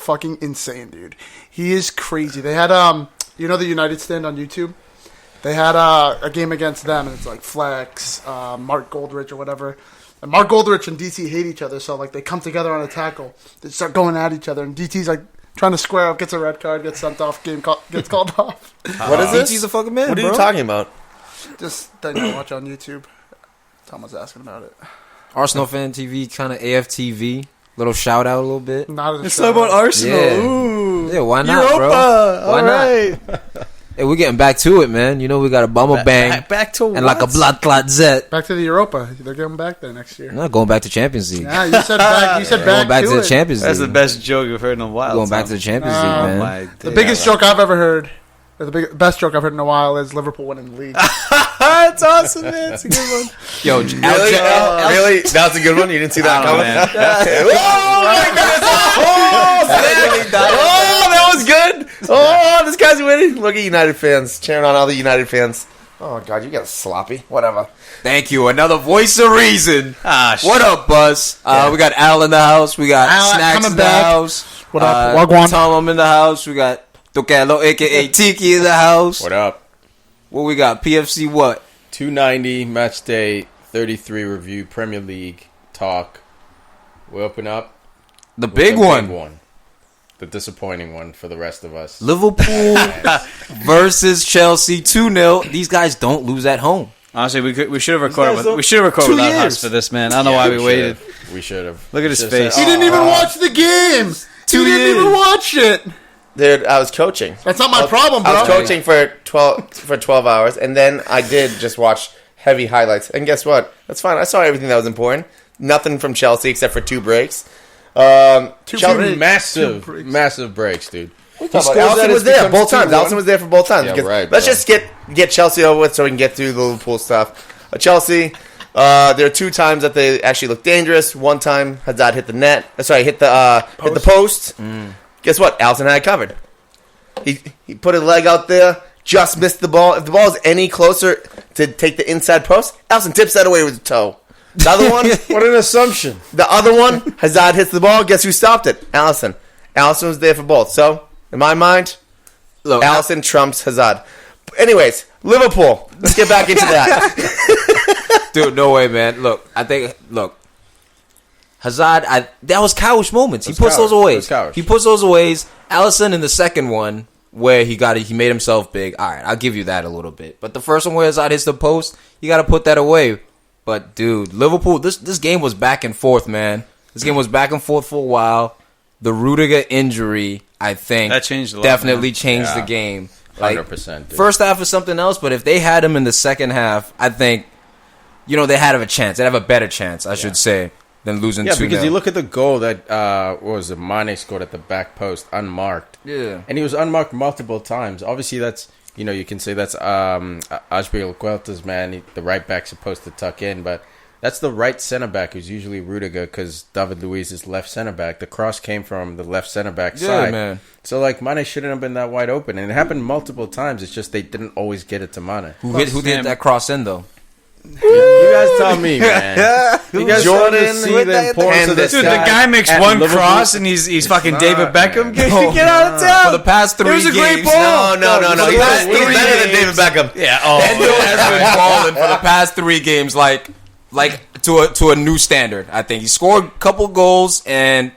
fucking insane, dude. He is crazy. They had you know the United stand on YouTube? They had a game against them, and it's like Flex, Mark Goldrich or whatever. And Mark Goldrich and DT hate each other, so like they come together on a tackle. They start going at each other, and DT's like trying to square up, gets a red card, gets sent off, gets called off. What is this? DT's a fucking man, What are bro. you talking about? Just thing to watch on YouTube. Tom was asking about it. Arsenal Fan TV, kind of AFTV. Little shout out a little bit. Not as It's not about Arsenal. Yeah. Ooh. Yeah, why not, Europa. bro? Why All right. Hey, we're getting back to it, man. You know we got a bummer bang Back to and like a blood clot zet. Back to the Europa. They're going back there next year. I'm not going back to Champions League. Yeah, you said back. You said Going back to the it. Champions League. That's the best joke you've heard in a while. Going back to the Champions League, man. My The biggest joke I've ever heard, or the best joke I've heard in a while, is Liverpool winning the league. That's awesome, man. It's a good one. Yo, Really? Really? That was a good one? You didn't see that coming? man. Oh, that was good. Oh, this guy's winning. Look at United fans. Cheering on all the United fans. Oh, God, you got sloppy. Whatever. Thank you. Another voice of reason. Ah, What up, Buzz? We got Al in the house. We got Al Snacks coming in the back. house. What up? Wagwan. Tom in the house. We got Tokelo, a.k.a. Tiki, in the house. What up? What we got? PFC what? 290 Matchday 33 review Premier League talk. We open up The with big the one. big one. The disappointing one for the rest of us. Liverpool versus Chelsea 2-0. These guys don't lose at home. Honestly, we should have recorded. guys We should have recorded 2 without years. Huss for this, man. I don't know why we waited. We should have. Look at his Should've face. said, He didn't even watch the game. He didn't even watch it. Dude, I was coaching. That's not my problem, bro. I was coaching for 12 hours, and then I did just watch heavy highlights. And guess what? That's fine. I saw everything that was important. Nothing from Chelsea except for 2 breaks. Chelsea, massive breaks, dude. Allison was there both times. Allison was there for both times. Yeah, Because right, let's bro. just get Chelsea over with so we can get through the Liverpool stuff. Chelsea, there are 2 times that they actually looked dangerous. One time Hazard hit the net. Hit the post. Guess what? Allison had it covered. He put a leg out there, just missed the ball. If the ball is any closer to take the inside post, Allison tips that away with his toe. The other one, What an assumption. the other one, Hazard hits the ball. Guess who stopped it? Allison. Allison was there for both. So, in my mind, Look, Allison trumps Hazard. Anyways, Liverpool. Let's get back into that. dude, no way, man. Look, Hazard, that was cowish moments. He was puts cowish. those away. It was cowish. He puts those away. Allison in the second one where he made himself big. All right, I'll give you that a little bit. But the first one where Hazard hits the post, you got to put that away. But dude, Liverpool, this game was back and forth, man. This game was back and forth for a while. The Rudiger injury, I think, That changed a lot, definitely man. changed Yeah. the game. Like, 100%. Dude. first half is something else, but if they had him in the second half, I think, they had a chance. They'd have a better chance, I should say, than losing 2-0. because you look at the goal that Mane scored at the back post, unmarked. Yeah. And he was unmarked multiple times. Obviously, that's, you can say that's Ashbel Guelta's man, the right back supposed to tuck in, but that's the right center back who's usually Rudiger because David Luiz is left center back. The cross came from the left center back side. man. So, Mane shouldn't have been that wide open. And it happened multiple times. It's just they didn't always get it to Mane. Who did that cross in, though? You guys tell me, man. You guys Jordan trying to see with the that importance of this Dude, the guy makes at one Liverpool? cross and he's fucking David Beckham. Get No. out of town. For the past 3 It was a great games. ball. No. He's last better 3 than David games. Beckham. Yeah. Endo has been balling for the past 3 games, like to a new standard. I think he scored a couple goals and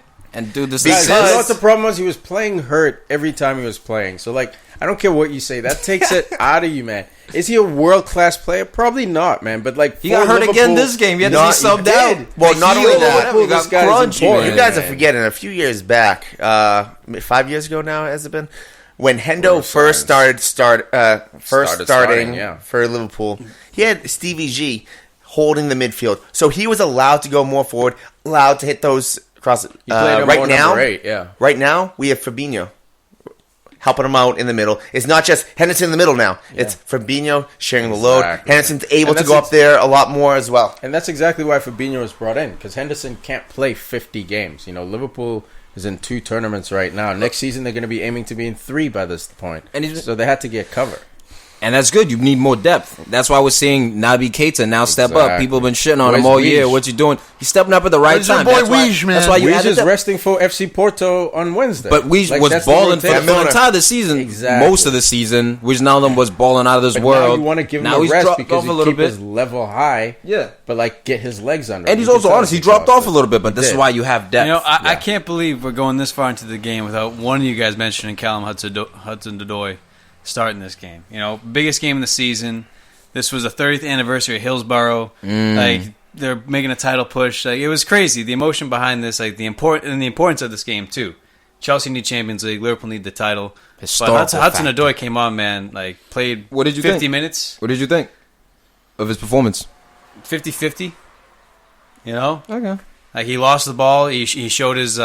dude, this Guys, is you know what the problem was? He was playing hurt every time he was playing. So, I don't care what you say. That takes it out of you, man. Is he a world-class player? Probably not, man. But, he got hurt again this game. He had to be subbed out. Well, not only that, Whatever, he got this guy's crunchy, important. man. You guys are forgetting a few years back, 5 years ago now, has it been? When Hendo first started starting yeah. for Liverpool, he had Stevie G holding the midfield, so he was allowed to go more forward, allowed to hit those crosses. He played him Right more now, number 8, yeah. right now we have Fabinho helping him out in the middle. It's not just Henderson in the middle now; it's Fabinho sharing the load. Exactly. Henderson's able And to that's go up there a lot more as well. And that's exactly why Fabinho was brought in, because Henderson can't play 50 games. Liverpool is in 2 tournaments right now. Next season, they're going to be aiming to be in 3 by this point. And he's- so they had to get cover. And that's good. You need more depth. That's why we're seeing Naby Keita now step up. Exactly. People have been shitting on Where's him all Weege? year. What you doing? He's stepping up at the right Where's your time. boy That's why, Weege, man? that's why you Weege added is depth. resting for FC Porto on Wednesday. But Weege Like, was that's the balling for rotation. the entire season. Exactly. Most of the season. Wijnaldum was balling out of this But world. now you want to give him Now a he's rest dropped because off you a little keep bit. his level high. Yeah. But like get his legs under. And him. he's You also can tell honest. He he's dropped off a exhausted. little bit, but this is did. why you have depth. You know, I can't believe we're going this far into the game without one of you guys mentioning Callum Hudson-Odoi starting this game. You know, biggest game of the season. This was the 30th anniversary of Hillsborough. Like, they're making a title push. Like, it was crazy. The emotion behind this, like the importance of this game too. Chelsea need Champions League. Liverpool need the title. Historical But Hudson-Odoi came on, man. Like, played What did you 50 think? minutes, What did you think of his performance? 50-50. You know? Okay. Like, he lost the ball. He showed his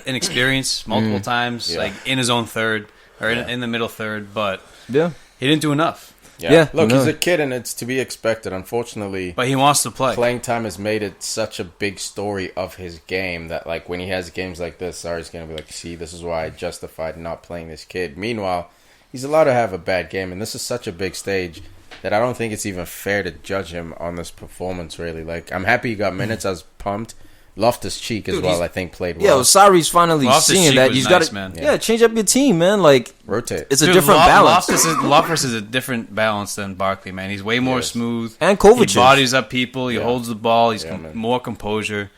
inexperience multiple times, Yeah. like in his own third or in the middle third, but Yeah. he didn't do enough. Yeah, Look, no. he's a kid, and it's to be expected. Unfortunately, But he wants to play. playing time has made it such a big story of his game that, like, when he has games like this, Sarri's going to be like, see, this is why I justified not playing this kid. Meanwhile, he's allowed to have a bad game, and this is such a big stage that I don't think it's even fair to judge him on this performance, really. Like, I'm happy he got minutes. I was pumped. Loftus-Cheek as Dude, well, he's- I think, played Yeah, well. well, Sarri's finally Loftus-Cheek seeing that was he's nice, got man. to change up your team, man. Like Rotate. it's a Dude, different balance. Loftus is a different balance than Barkley, man. He's way more Yes. smooth. And Kovacic. He bodies up people. He Yeah. holds the ball. He's Yeah, man. more composure.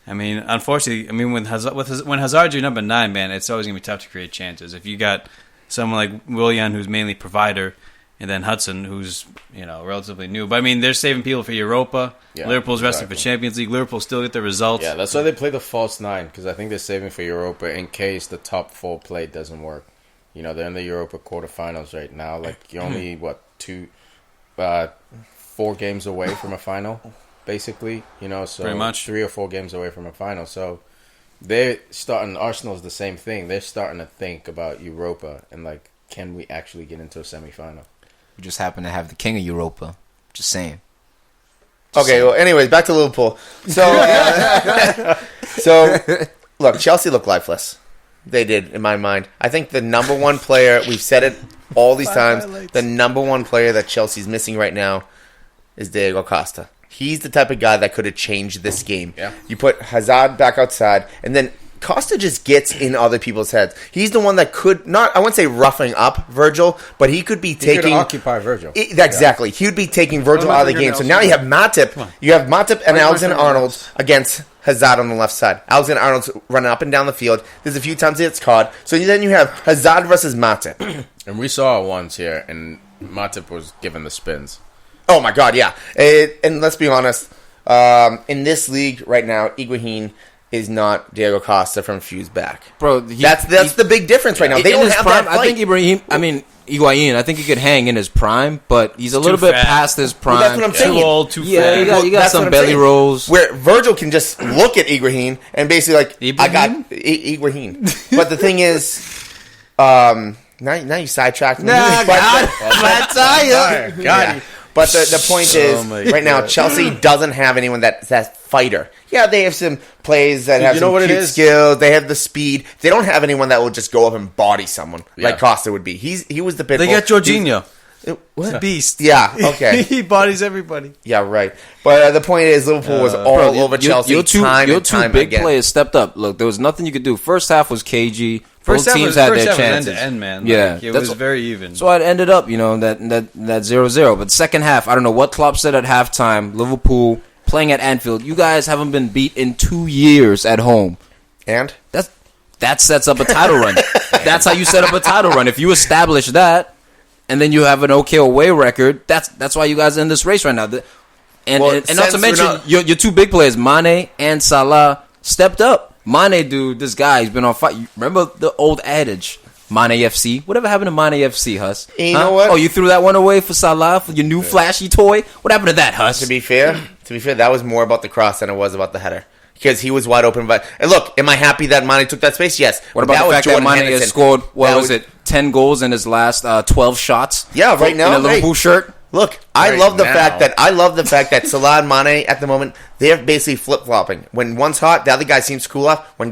I mean, unfortunately, when Hazard's your number 9, man, it's always gonna be tough to create chances. If you got someone like Willian, who's mainly provider, and then Hudson, who's relatively new. But I mean, they're saving people for Europa. Yeah, Liverpool's resting for exactly. Champions League. Liverpool still get the results. Yeah, that's why they play the false 9, because I think they're saving for Europa in case the top 4 play doesn't work. You know, they're in the Europa quarterfinals right now. Like, you're only, 4 games away from a final, basically. You know, so Pretty much. 3 or 4 games away from a final. So they're starting, Arsenal's the same thing. They're starting to think about Europa and, like, can we actually get into a semifinal? We just happen to have the king of Europa. Just saying. Okay, well, anyways, back to Liverpool. So, look, Chelsea looked lifeless. They did, in my mind. I think the number one player, we've said it all these times, the number one player that Chelsea's missing right now is Diego Costa. He's the type of guy that could have changed this game. Yeah. You put Hazard back outside, and then Costa just gets in other people's heads. He's the one that could not, I wouldn't say roughing up Virgil, but he could be He could taking... occupy Virgil. Exactly. He would be taking Virgil What about out of the game. So now you have Matip. You have Matip and Where's Alexander my Arnold fingernails? against Hazard on the left side. Alexander Arnold's running up and down the field. There's a few times he gets caught. So then you have Hazard versus Matip. And we saw it once here, and Matip was given the spins. Oh my God, yeah. And let's be honest. In this league right now, Higuain is not Diego Costa from Fuse back. Bro, That's the big difference right now. They in don't his have prime, that fight. I think Higuain, I think he could hang in his prime, but he's a little too bit fat. past his prime. Well, that's what I'm saying. Too old, too Yeah, fat. you got That's what some I'm belly saying. rolls. Where Virgil can just look at Higuain and basically like, I got Higuain. But the thing is, now you sidetracked me. Nah, But God, the- flat tire. Yeah. But the point is, my right now, Chelsea doesn't have anyone that's that fighter. Yeah, they have some plays that have you know some what it cute is? skills. They have the speed. They don't have anyone that will just go up and body someone like Yeah. Costa would be. He was the pitbull. They got Jorginho. What? Beast. Yeah, okay. He bodies everybody. Yeah, right. But the point is, Liverpool was all over Chelsea Your two and time big again. players stepped up. Look, there was nothing you could do. First half was cagey. First Both half teams was had their end chances. to end, man. Yeah, Like, it that's was very even. So it ended up, that 0-0. But second half, I don't know what Klopp said at halftime. Liverpool playing at Anfield. You guys haven't been beat in 2 years at home. And? That sets up a title run. That's how you set up a title run. If you establish that, and then you have an okay away record, that's why you guys are in this race right now. And Well, not to since mention, we're not- your two big players, Mane and Salah, stepped up. Mane, dude, this guy, he's been on fire. Remember the old adage, Mane FC? Whatever happened to Mane FC, Huss? You know what? Oh, you threw that one away for Salah, for your new flashy toy? What happened to that, Huss? To be fair, that was more about the cross than it was about the header. Because he was wide open. But and look, am I happy that Mane took that space? Yes. What But about the fact that Jordan Mane has Henderson. scored, That was it, 10 goals in his last 12 shots? Yeah, right now, In a Liverpool hey. shirt? Look, I Right love the now. fact that Salah and Mane at the moment, they're basically flip flopping. When one's hot, the other guy seems to cool off. When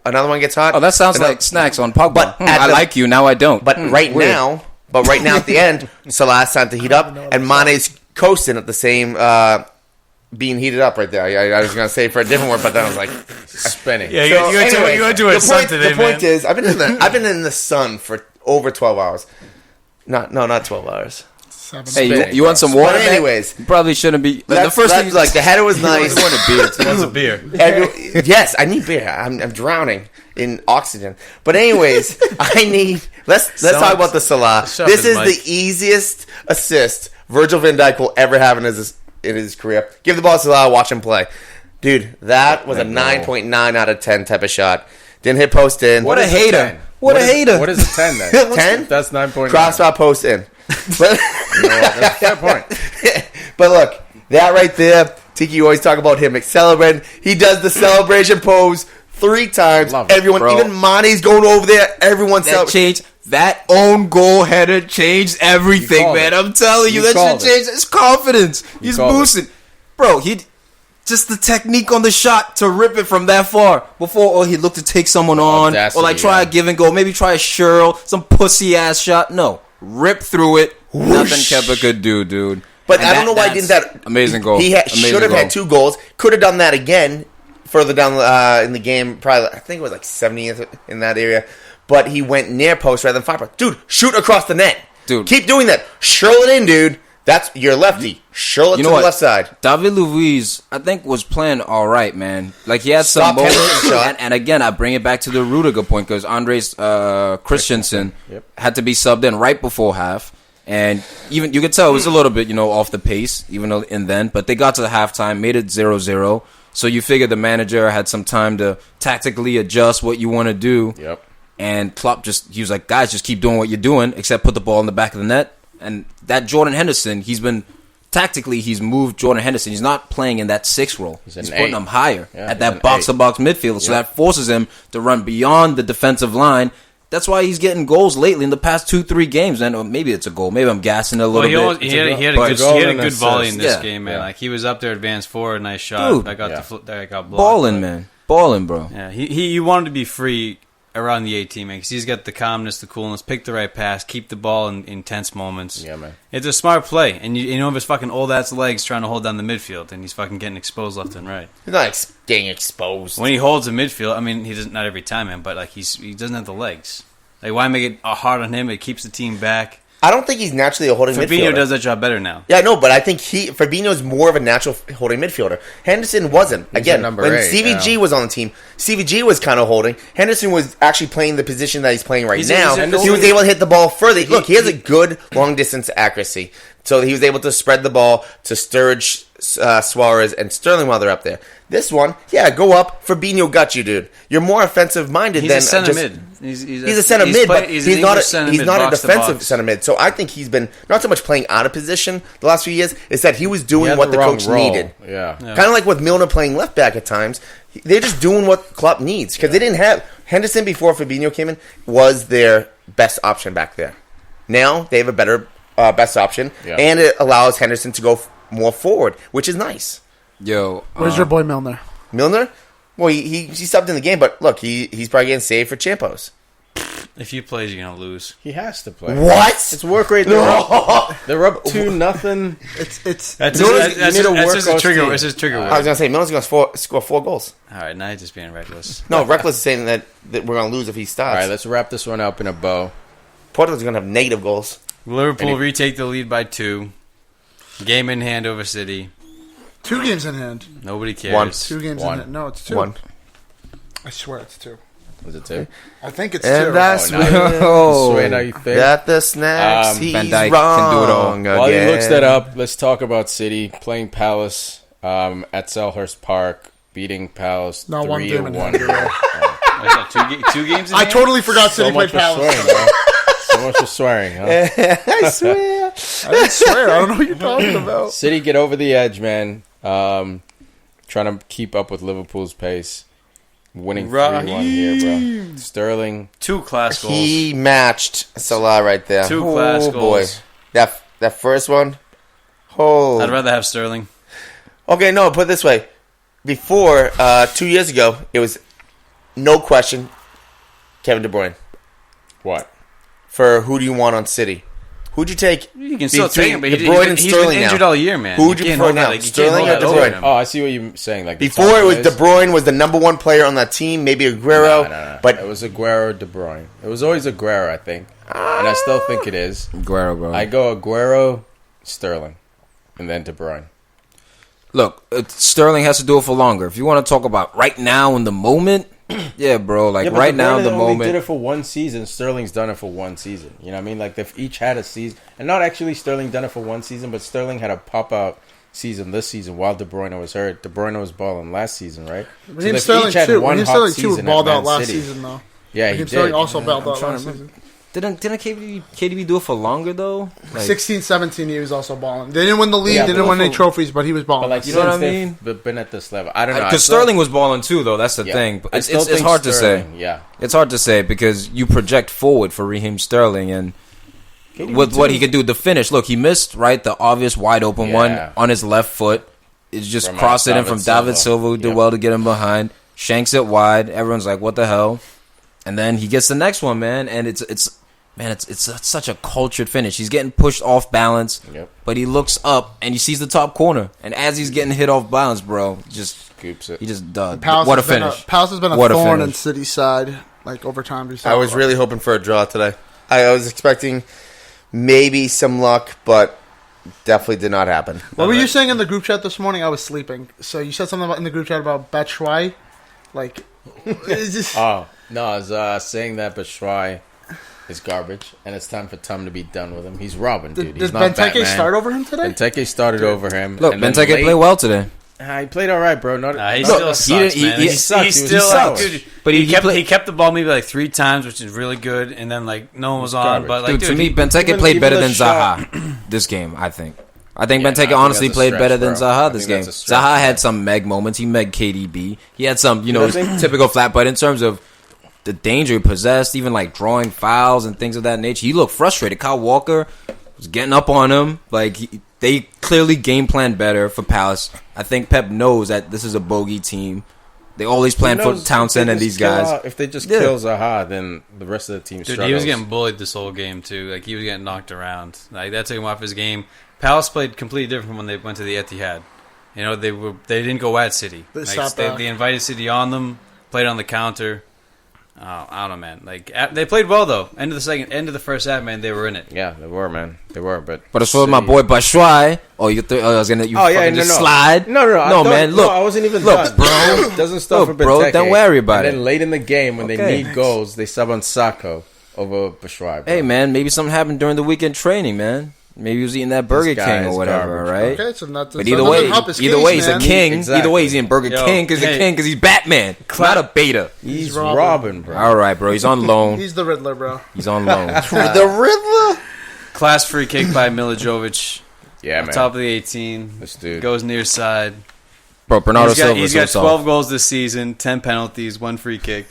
another one gets hot, Oh, that sounds another- like snacks on Pogba. But at I the- like you, now I don't. But right weird. now, But right now at the end, Salah's time to heat up, and Mane's coasting at the same being heated up right there. I was going to say for a different word, but then I was like spinning. Yeah, So, you went to a sun today, the point is, I've been in the sun for over 12 hours. Not 12 hours. Hey, you want some water? But anyways, you probably shouldn't be. The That's, first that's thing, like the header was nice. want a beer. Wants a beer. Yes, I need beer. I'm drowning in oxygen. But anyways, let's talk about the Salah. Shut This up, is Mike. the easiest assist Virgil van Dijk will ever have in his career. Give the ball to Salah, watch him play. Dude, that was a 9.9 out of 10 type of shot. Didn't hit post in. What a hater. What a hater. What is a 10 then? 10? That's 9.9. Crossbar post in. But, That's a fair point. but look, that right there, Tiki, you always talk about him celebrating. He does the celebration pose 3 times. Love it, Everyone, bro. even Mane's going over there. Everyone's That changed. That own goal header changed everything, called man. it. I'm telling you, You that called shit changed his confidence. He's called it. boosting. Bro, just the technique on the shot to rip it from that far before he looked to take someone on Audacity, or like try a give and go, maybe try a Sherl, some pussy ass shot. No, rip through it. Nothing Kepa could do, dude. But And I don't know why he didn't that. amazing goal. He Amazing should have goal. had 2 goals. Could have done that again further down in the game. Probably, I think it was like 70th in that area. But he went near post rather than far post. Dude, shoot across the net. Dude. Keep doing that. Shirl it in, dude. That's your lefty. Shirl it to the left side. David Luiz, I think, was playing all right, man. Like, he had some Stopped Henderson moments. shot. And again, I bring it back to the Rudiger point because Andres Christensen had to be subbed in right before half. And even you could tell it was a little bit, off the pace, even though but they got to the halftime, made it 0-0. So you figure the manager had some time to tactically adjust what you want to do. Yep. And Klopp he was like, guys, just keep doing what you're doing, except put the ball in the back of the net. And that Jordan Henderson, he's moved Jordan Henderson. He's not playing in that 6 role. He's putting him higher at that box-to-box midfield. So that forces him to run beyond the defensive line. That's why he's getting goals lately in the past 2-3 games. And or maybe it's a goal. Maybe I'm gassing it a little bit. He had a good volley in this game, man. Yeah. Like he was up there, advanced forward, nice shot. Dude. That got blocked. Balling, man. Balling, bro. Yeah, he wanted to be free around the 18, man, because he's got the calmness, the coolness, pick the right pass, keep the ball in tense moments. Yeah, man. It's a smart play, and you know of his fucking old ass legs trying to hold down the midfield, and he's fucking getting exposed left and right. He's not getting exposed. When he holds the midfield, I mean, he doesn't, not every time, man, but like he doesn't have the legs. Like, why make it hard on him? It keeps the team back. I don't think he's naturally a holding Fabinho midfielder. does that job better now. Yeah, I know, but I think Fabinho's more of a natural holding midfielder. Henderson wasn't. Again, number when 8, CVG was on the team, CVG was kind of holding. Henderson was actually playing the position that he's playing right now. He was able to hit the ball further. Look, he has a good long-distance accuracy. So he was able to spread the ball to Sturridge, Suarez, and Sterling while they're up there. This one, yeah, go up. Fabinho got you, dude. You're more offensive-minded He's than a center just... mid. He's a center mid, but he's not a box to defensive box. center mid. So I think he's been not so much playing out of position the last few years. It's that he was He doing had what the wrong coach role. needed. Yeah. Kind of like with Milner playing left back at times. They're just doing what Klopp needs because they didn't have Henderson before Fabinho came in was their best option back there. Now they have a better best option, and it allows Henderson to go more forward, which is nice. Yo, Where's your boy Milner? Milner, well, he subbed in the game, but look, he's probably getting saved for Champos. If he plays, you're gonna lose. He has to play. What? It's work rate. They're up 2-0. It's That's You his need to work his those trigger. teams. It's his trigger I was word. gonna say Milner's gonna score 4 goals. All right, now he's just being reckless. No, Reckless is saying that we're gonna lose if he All starts. right, let's wrap this one up in a bow. Porto's gonna have negative goals. Liverpool retake the lead by 2. Game in hand over City. 2 games in hand. Nobody cares. 1. 2 games One. in hand. No, it's 2. 1. I swear it's 2. Was it 2? I think it's 2. And that's Oh, now Oh. Sway, now you think? got the snacks. He's Van Dijk wrong can do it all. again. While he looks that up, let's talk about City playing Palace at Selhurst Park, beating Palace Not 1 game in 3-1. hand. You're right. What's that, 2 games in I hand? totally forgot So City much played for Palace. swearing, huh? So much for swearing, huh? I swear. I didn't swear. I don't know what you're talking about. City get over the edge, man. Trying to keep up with Liverpool's pace. Winning 3-1 here, bro. Sterling. 2 class goals. He matched Salah right there. 2 class goals. Boy. That first one. Oh. I'd rather have Sterling. Okay, no, put it this way. Before, 2 years ago, it was no question Kevin De Bruyne. What? For who do you want on City? Who'd you take? You can still between take him, but De Bruyne and he's Sterling been injured now? all year, man. Who would you can't prefer hold now, that, you can't Sterling hold or that De over Bruyne? him. Oh, I see what you're saying. Like the Before top it was players. De Bruyne was the number one player on that team, maybe Aguero, No. but It was Aguero, De Bruyne. It was always Aguero, I think, and I still think it is. Aguero, bro. I go Aguero, Sterling, and then De Bruyne. Look, Sterling has to do it for longer. If you want to talk about right now in the moment, yeah, bro. Like Yeah, but right De now in Bruyne the only moment. did it for one season. Sterling's done it for one season. You know what I mean? Like they've each had a season, and not actually Sterling done it for one season, but Sterling had a pop out season this season while De Bruyne was hurt. De Bruyne was balling last season, right? Raheem Sterling too balled out last season though. Yeah, he Raheem did. Sterling also balled out trying last to season. Didn't KDB do it for longer though? Like, 16-17 he was also balling. They didn't win the league, Yeah, they didn't but win any for- trophies, but he was balling. But like, You know what I since mean? they've been at this level, I don't know. Because Sterling was balling too, though. That's the Yeah. thing. But I it's still think hard to say. Sterling, Yeah, It's hard to say because you project forward for Raheem Sterling and with what he could do. The finish, look, he missed right the obvious wide open Yeah. one on his left foot. It's just From, crossed it in David from David Silva. Silva, who did Yep. well to get him behind. Shanks it wide. Everyone's like, "What the hell?" And then he gets the next one, man. And it's such a cultured finish. He's getting pushed off balance, Yep. but he looks up and he sees the top corner. And as he's getting hit off balance, bro, just scoops it. he just does. Palace What a has been finish! Palace has been a What a thorn in finish. City's side, like over time. I was really hoping for a draw today. I was expecting maybe some luck, but definitely did not happen. What were you saying in the group chat this morning? I was sleeping. So you said something in the group chat about Batshuayi, like. It's just, Oh no, I was saying that Batshuayi is garbage, and it's time for Tom to be done with him. He's Robin, dude. did He's not Benteke Batman. start over him today? Benteke started over him. Look, and then Benteke late- played well today. He played all right, bro. He Not, still Look, sucks, he didn't- man. he He's sucks. he's He was still sour. dude. But he he kept the ball maybe like 3 times, which is really good. And then like no one was on. garbage. But like, Dude, to me, he- Benteke played even better the than shot- Zaha this game, I think. I think Yeah, Benteke I think honestly that's a played stretch, better than bro. Zaha I this think game. that's a stretch, Zaha had bro. some meg moments. He megged KDB. He had some, You think? typical flat. But in terms of the danger he possessed, even like drawing fouls and things of that nature, he looked frustrated. Kyle Walker was getting up on him. Like, they clearly game planned better for Palace. I think Pep knows that this is a bogey team. They always plan Who for knows, Townsend if and they these just kill guys. out- If they just Yeah. kill Zaha, then the rest of the team dude, struggles. he was getting bullied this whole game too. Like he was getting knocked around. Like that took him off his game. Palace played completely different from when they went to the Etihad. You know, they didn't go at City. They Like, sat back. they invited City on them, played on the counter. I don't know, man. Like they played well though. End of the first half, man. They were in it. Yeah, they were, man. They were, but But as for my boy Batshuayi, I was gonna fucking just slide. No, I no, thought- man. Look, I wasn't even look, done. bro. Doesn't start Look, for bro, Benteke. don't worry about and it. then late in the game, when Okay. they need goals, they sub on Sacco over Batshuayi. bro. Hey, man, maybe something happened during the weekend training, man. Maybe he was eating that Burger guy King or is whatever, garbage, right? Okay, so not But either way, he's a king. Exactly. Either way, he's in Burger Yo, King because hey. he's a king because he's Batman. Not a beta. He's Robin. Robin, bro. All right, bro. He's on loan. He's the Riddler, bro. He's on loan. The Riddler? Class free kick by Milijovic. Yeah, man. Top of the 18. This dude. Goes near side. Bro, Bernardo He's Silva. got 12 goals this season, 10 penalties, 1 free kick,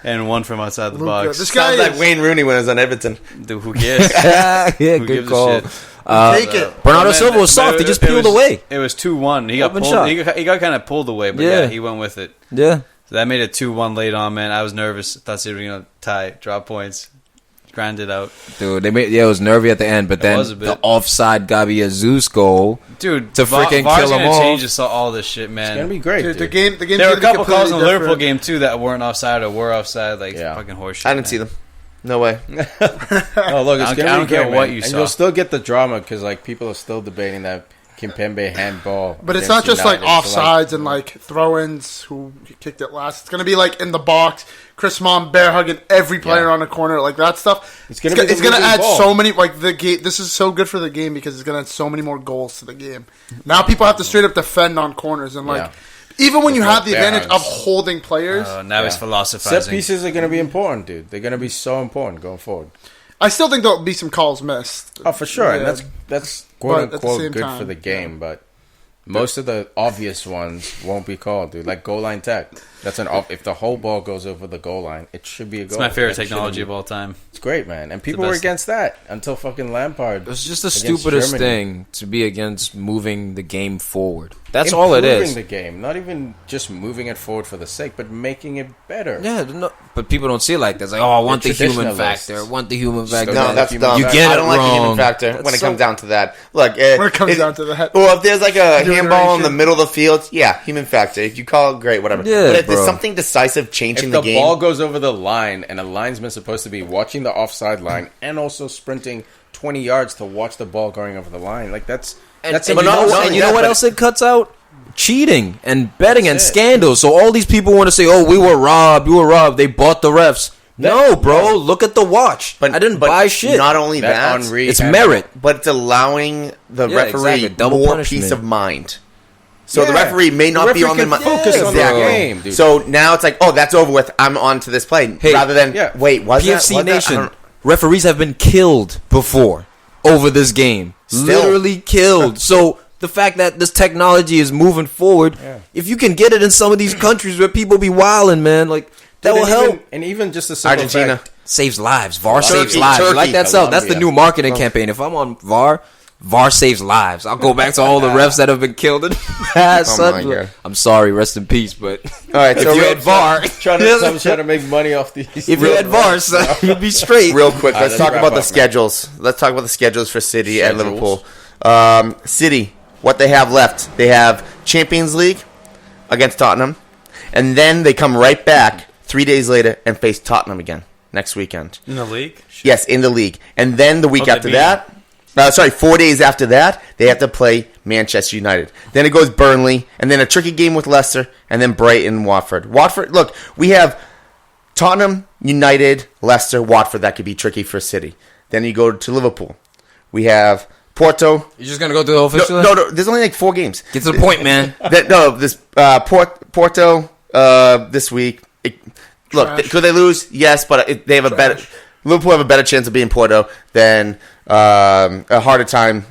and 1 from outside the Luka. box. This guy Sounds like is, Wayne Rooney when he was on Everton. Dude, who cares? yeah, Who good gives a call. shit? take it. Bernardo Man, Silva was but soft. He just it peeled was- away. It was 2-1. He got Open pulled. shot. He got kind of pulled away, but Yeah. yeah, he went with it. Yeah. So that made it 2-1 late on, man. I was nervous. Thought they were gonna tie, drop points, grind it out. Dude, it was nervy at the end, but then was a bit. the offside Gabi Jesus goal. Dude, To freaking VAR's kill 'em gonna off. change all this shit, It's gonna man. be great, Dude, dude. the game. There were a couple calls in the Liverpool game too that weren't offside or were offside, like Yeah. fucking horseshit. I didn't see them. No way. Oh, look, it's I gonna don't be care great, what man. you and saw. you'll still get the drama because like people are still debating that Kimpembe handball. But it's against not just like United. So, offsides and like throw-ins who kicked it last. It's gonna be like in the box, Chris Mon bear hugging every player Yeah. on the corner, like that stuff. It's gonna be the it's gonna moving add ball. so many like the game. This is so good for the game because it's gonna add so many more goals to the game. Now people have to straight up defend on corners and like Yeah. even when you With have the bear advantage hugs. of holding players. Now he's Yeah. philosophizing. Set pieces are gonna be important, dude. They're gonna be so important going forward. I still think there'll be some calls missed. Oh, for sure, and Yeah. that's But quote at the unquote same good time, for the game, but most of the obvious ones won't be called, dude. Like goal line tech. That's if the whole ball goes over the goal line, it should be a goal. It's my favorite That technology shouldn't of all time. be- It's great, man. And people were best. against that until fucking Lampard. It was just the against stupidest Germany. thing to be against moving the game forward. That's all it Improving is. the game, not even just moving it forward for the sake, but making it better. Yeah, no, but people don't see it like that. It's like, oh, I want the They're human traditionalists. factor. I want the human factor. No, that's dumb. You get I it don't like the human wrong. factor That's when it so- comes down to that. Look, When it comes down to that. Well, if there's like a handball in the Generation. middle of the field, yeah, human factor. If you call it, great, whatever. Yeah, but if there's bro. something decisive changing If the the game, ball goes over the line and a linesman's supposed to be watching the offside line and also sprinting 20 yards to watch the ball going over the line, like that's And, that's and, a you, know, not what- only and you know that, what but- else it cuts out? Cheating and betting and That's it. scandals. So all these people want to say, "Oh, we were robbed. We were robbed. They bought the refs." No, bro. no. Look at the watch. I didn't buy shit. Not only that that, Henry It's had- merit. but it's allowing the Yeah, referee exactly. Double more punishment. peace of mind. So the Yeah. referee may The not be referee on the can focus on the exactly. game, dude. So now it's like, oh, that's over with. I'm on to this play. Hey, Rather than yeah. wait, was PFC that? Nation. I don't- Referees have been killed before over this game. Still. Literally killed. So the fact that this technology is moving forward, if you can get it in some of these countries where people be wilding, man, like that Dude, will and help. even- and even just a simple Argentina. fact, Saves lives. VAR Turkey, saves lives. You Turkey, like that stuff? That's the Colombia. new marketing campaign. If I'm on VAR saves lives. I'll go back to all the refs that have been killed in the past. Oh my God. I'm sorry, rest in peace, but All right, so if you real, had VAR, someone's trying to make money off these. if you had VAR, son, you'd be straight. real quick, All right, let's let's talk wrap about the up, man. schedules. Let's talk about the schedules for City and Schedules. Liverpool. City, what they have left, they have Champions League against Tottenham, and then they come right back 3 days later and face Tottenham again next weekend. In the league? Yes, in the league. And then the week Oh, they after beat that, 4 days after that, they have to play Manchester United. Then it goes Burnley, and then a tricky game with Leicester, and then Brighton and Watford. Watford, look, we have Tottenham, United, Leicester, Watford. That could be tricky for City. Then you go to Liverpool. We have Porto. You're just gonna go through the official? No, there's only like 4 games. Get to the point, man. Porto this week. Look, Trash. could they lose? Yes, but they have a better. Liverpool have a better chance of being Porto than a harder time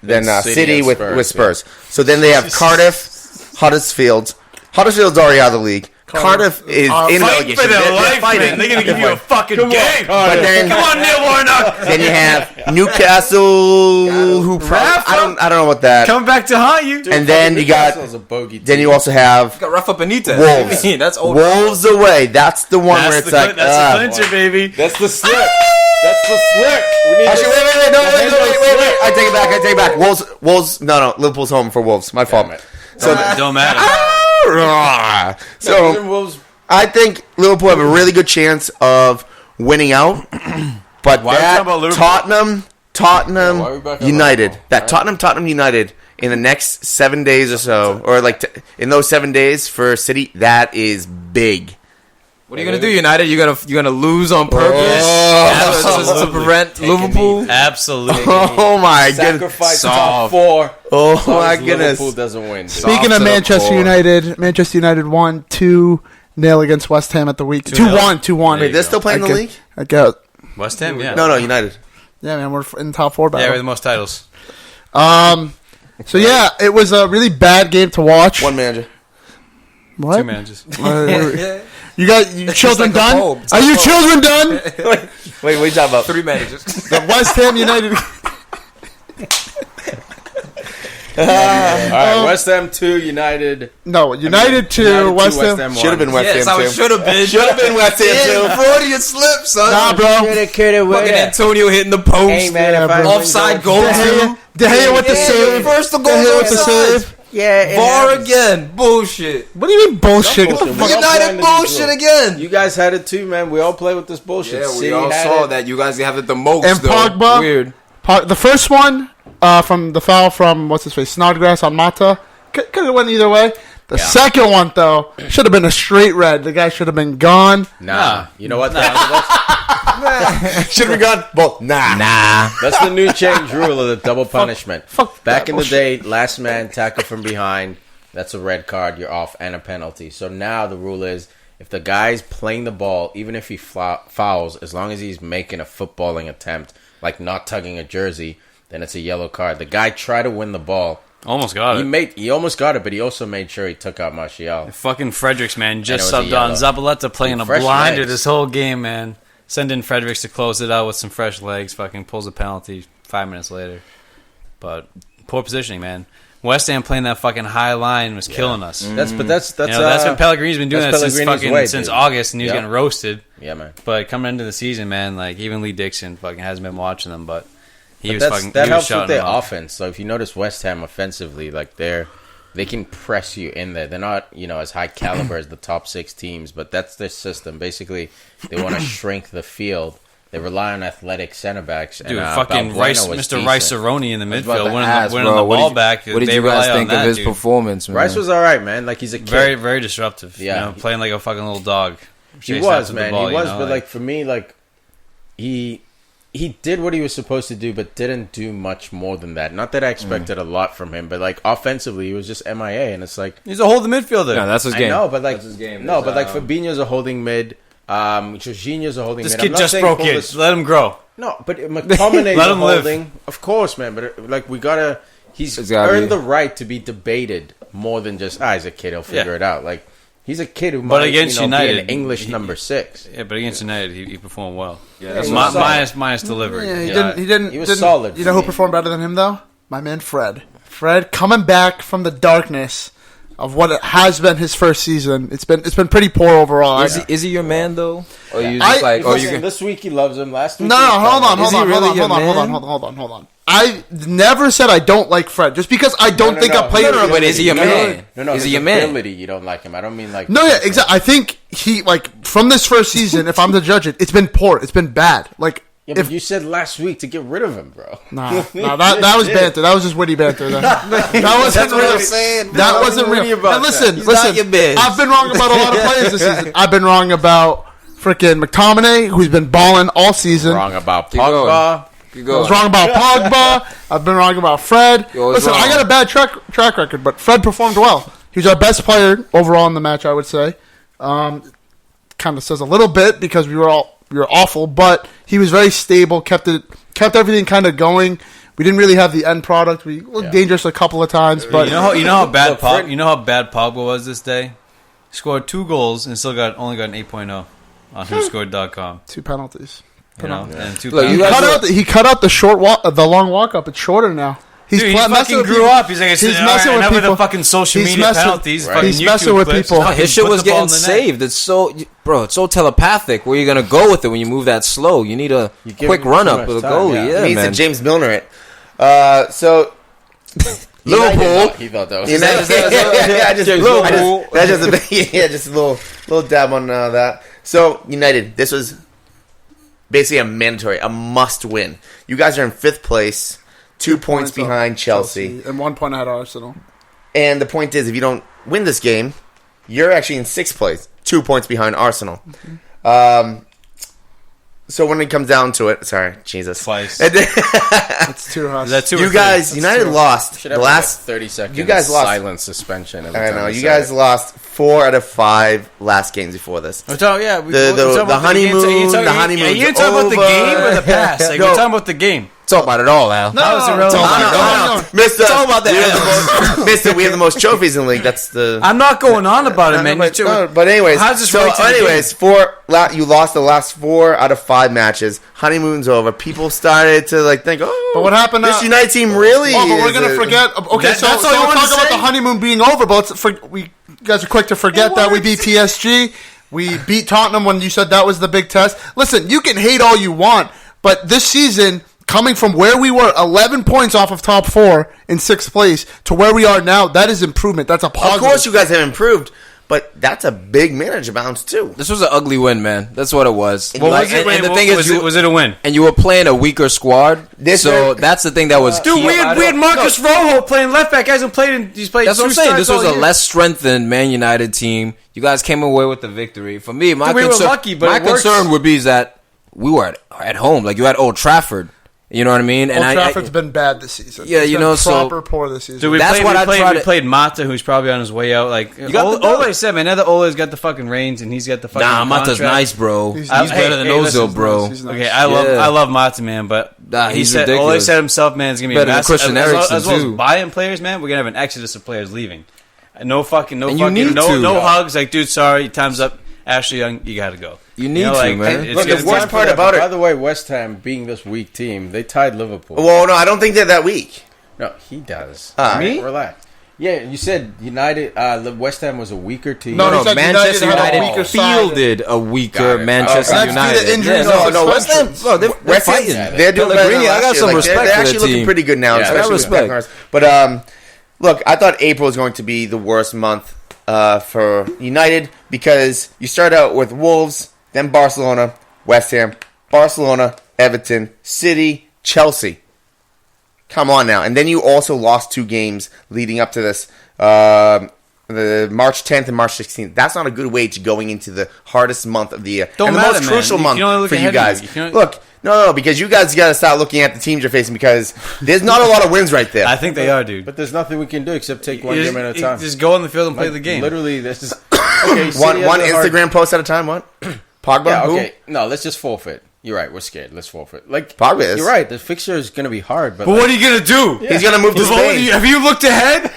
than Than City, City and with Spurs, Spurs. So then they have Cardiff, Huddersfield. Huddersfield's already out of the league. Cardiff is in Fight relegation. for their They're life, fighting. man. They're going to give you a fucking game. But then, Come on, Neil Warnock. then you have Newcastle, who Rafa. I don't know what that. Coming back to haunt you. And then you got. Newcastle's a bogey Then team. you also have Got Rafa Benitez. Wolves. I mean, that's old. Wolves away. That's the one where That's it's the, like. that's the clincher, baby. That's the slip. That's the slip. We need Actually, to- wait. No, the wait. I take it back. Wolves. No. Liverpool's home for Wolves. My fault. Damn it. So, Don't matter. so Wolves. I think Liverpool have a really good chance of winning out. But Why are we that talking about Liverpool? Tottenham why are we back on United, Liverpool? that Tottenham United in the next 7 days or so, or like in those 7 days for City, that is big. What are you gonna do, United? You're gonna lose on purpose Oh. to prevent Liverpool? Absolutely. Oh my goodness! Sacrifice top Soft. 4. Oh As long my as goodness! Liverpool doesn't win. dude. Speaking Soft of to the Manchester core. United won 2-0 against West Ham at the week. 2-1, 2-1. Wait, they're still playing in the league? I get. West Ham, yeah. No, United. Yeah, man, we're in the top 4 Yeah, we're the battle. most titles. So yeah, it was a really bad game to watch. One manager. What? 2 managers. You got your children like a done? poem. It's Are like a you poem. children done? Wait, what are you talking about? 3 managers. The West Ham United. All right, West Ham 2, United. No, United 2, United West 2, Ham. Should have been West Yes, Ham how it too. should have been. Should have been West Ham too. Freudian slip, son. Nah, bro. Fucking Antonio hitting the post. Hey, man, Yeah, if I bro. win Offside goal- goal De Gea, too. De Gea with the save. First the De goal Gea with the offside. save. Yeah, it VAR happens. again. Bullshit. What do you mean bullshit? Get the Bullshit. fuck- We all United planned to bullshit do. again. You guys had it too, man. We all play with this bullshit. Yeah, we City all had saw it. that. You guys have it the most. And though. Pogba? Weird. The first one from the foul from what's his face Snodgrass on Mata could have went either way. The second one though should have been a straight red. The guy should have been gone. Nah, you know what? Should have gone. Well, nah. That's the new change rule of the double punishment. fuck Back that in the bullshit. day, last man tackle from behind, that's a red card, you're off, and a penalty. So now the rule is, if the guy's playing the ball, even if he fouls, as long as he's making a footballing attempt, like not tugging a jersey, then it's a yellow card. The guy tried to win the ball, Almost got it. He almost got it, but he also made sure he took out Martial. Fucking Fredericks, man, just And it was subbed a on. yellow. Zabaleta playing a Fresh blinder legs. this whole game, man. Send in Fredericks to close it out with some fresh legs. Fucking pulls a penalty 5 minutes later. But poor positioning, man. West Ham playing that fucking high line was killing us. That's That's when Pellegrini's been doing that that's Pellegrini's since way, dude. August, and he was Yeah. getting roasted. Yeah, man. But coming into the season, man, like even Lee Dixon fucking hasn't been watching them, but he was That fucking. helps he was with shouting their them out. offense. So if you notice West Ham offensively, like they can press you in there. They're not, as high caliber as the top 6 teams, but that's their system. Basically, they want to shrink the field. They rely on athletic center backs. Dude, and, fucking Balbuena Rice, was Mr. decent. Rice-A-Roni in the was about midfield, to winning ask, the bro, ball back. What did They you guys rely on think that, of his dude. performance, man? Rice was all right, man. Like he's a kid. Very, very disruptive. Yeah. Playing like a fucking little dog. He Chasing was, after the man. ball, He was, you know, but like for me, like he did what he was supposed to do, but didn't do much more than that. Not that I expected a lot from him, but like offensively, he was just MIA, and it's like he's a holding midfielder. No, that's his game. I know, but like That's his game. no, but like There's, Fabinho's a holding mid. Jorginho's a holding This mid. kid I'm not just saying broke pull it. this- Let him grow. No, but McTominay's Let a him live. holding, of course, man. But like we gotta, he's It's gotta earned be. the right to be debated more than just he's a kid. He'll figure Yeah. it out. Like he's a kid who But might, against be United, an English he- number 6. Yeah, but against United, he performed well. Yeah, that's what I'm saying. Minus delivery. Yeah, Yeah. He didn't. He was didn't- solid You know for who me. performed better than him though? My man Fred. Fred coming back from the darkness of what it has been his first season. It's been pretty poor overall. Is he your man though? Or you just I- like? Or Listen, you? this week he loves him. Last week, No, he was hold on, bad. Is he really your man? hold on. I never said I don't like Fred. Just because I don't think a player. no, but is he your man? No, Is his he your man? ability, you don't like him. I don't mean like. No, yeah, exactly. I think he from this first season. If I'm to judge it, it's been poor. It's been bad. Like Yeah, if but you said last week to get rid of him, bro. nah, that was banter. That was just witty banter. That wasn't That's what real. I'm saying. That There's wasn't nothing real. witty about And listen, He's listen. not your bitch. I've been wrong about a lot of players this season. I've been wrong about freaking McTominay, who's been balling all season. Wrong about Keep Pogba. Keep I going. was wrong about Pogba. I've been wrong about Fred. You're always Listen, I wrong. got a bad track record, but Fred performed well. He was our best player overall in the match, I would say. Kind of says a little bit because we were awful, but he was very stable. Kept everything kind of going. We didn't really have the end product. We looked dangerous a couple of times, but You know how bad Look, Fred- Pogba was this day. Scored 2 goals and still only got an 8.0 on WhoScored.com. 2 penalties. You know, and 2 Look, you penalties. guys He cut out the short walk, the long walk up. It's shorter now. Dude, he messing fucking with grew people. up. He's like, He's all right, messing with enough people. the fucking social He's media messing- penalties. right. Fucking He's YouTube messing with clips. people. Fucking his shit put was the ball getting in the net. saved. It's so, bro. It's so telepathic. Where you gonna go with it when you move that slow? You need a You give quick him run too up much with a time, goalie. yeah. Yeah, He needs man. to James Milner it. So Liverpool. He thought that was. United, just a little dab on that. So United, this was basically a mandatory, a must win. You guys are in 5th place, 2 points behind Chelsea. and 1 point ahead of Arsenal. And the point is, if you don't win this game, you're actually in 6th place, 2 points behind Arsenal. So when it comes down to it, sorry, Jesus. Twice. It's too hard. Is that 2 or You 3? guys, United lost Should the have last. 30 seconds. you guys lost- silent suspension. every I time know I you say guys it. lost 4 out of 5 last games before this. We're talking, yeah, The honeymoon, the honeymoon's You're talking about the over. game or the past? Like, No. we're talking about the game. Talk about it all, Al. No, That was irrelevant. No, Mister. Talk about the Mister. We have the most trophies in the league. That's the. I'm not going on about it, No, man. but anyways, How's this so relate to the anyways, you lost the last 4 out of 5 matches. Honeymoon's over. People started to think, oh, But what happened? This United team really. Oh, but we're is gonna a- forget. Okay, That- so that's all you we'll wanted talk to about say? the honeymoon being over. But you guys are quick to forget that we beat PSG. We beat Tottenham when you said that was the big test. Listen, you can hate all you want, but this season, coming from where we were, 11 points off of top 4 in 6th place, to where we are now, that is improvement. That's a positive. Of course, you guys have improved, but that's a big manager bounce too. This was an ugly win, man. That's what it was. Well, Like, was it- and the thing is, was it a win? and you were playing a weaker squad. This So year- that's the thing that was Dude, key we about had it. Marcus Rojo playing left back. He's played 2 That's what I'm saying. This was starts a all year. less strengthened Man United team. You guys came away with the victory. For me, my Dude, we were concern, lucky, but my it works. concern would be is that we were at home. Like you had Old Trafford. You know what I mean? Old Trafford's been bad this season. Yeah, It's you been know, so- proper poor this season. Dude, we That's played, what we I played, try we to- played Mata, who's probably on his way out. Like got the dub. Ole said, man, now that Ole's got the fucking reins and he's got the fucking Nah, Mata's contract. nice, bro. He's- He's He's better than hey, Ozil, listen, bro. he's nice. Okay, Yeah. I love Mata, man, but He's All he ridiculous. said himself, man, is going to be Better a than mess. Christian as Eriksen, well as too. buying players, man, we're going to have an exodus of players leaving. No And you need to. hugs. Like, dude, sorry, time's up. Ashley Young, you got to go. You need to, man. It's Look, gonna the worst part about By it. the way, West Ham being this weak team, they tied Liverpool. Well, no, I don't think they're that weak. No, he does. Me? Relax. Yeah, you said United. West Ham was a weaker team. No, he said Manchester United had a United weaker side. fielded a weaker Got it. Manchester Okay. That's due United. to injuries Yeah, and No, West Ham. suspensions. They're West Ham, fighting. they're doing better than Pellegrini, I last got year. some Like, respect they're for actually the looking team. pretty good now. Yeah, I got especially with respect. Beckham. But look, I thought April was going to be the worst month for United because you start out with Wolves, then Barcelona, West Ham, Barcelona, Everton, City, Chelsea. Come on now. And then you also lost 2 games leading up to this, the March 10th and March 16th. That's not a good wage going into the hardest month of the year. Don't and the matter, most man. crucial You month can only look for you ahead of guys. you. You can- Look, no, because you guys got to start looking at the teams you're facing because there's not a lot of wins right there. I think they are, dude. But there's nothing we can do except take one You game at a time. Just go on the field and play Like, the game. Literally, this is okay. one City has a hard- Instagram post at a time, what? Pogba? Yeah, Who? okay. No, let's just forfeit. You're right. We're scared. Let's forfeit. Like Pogba is. You're right. The fixture is going to be hard, but But what are you gonna do? He's going to move to Spain. Have you looked ahead?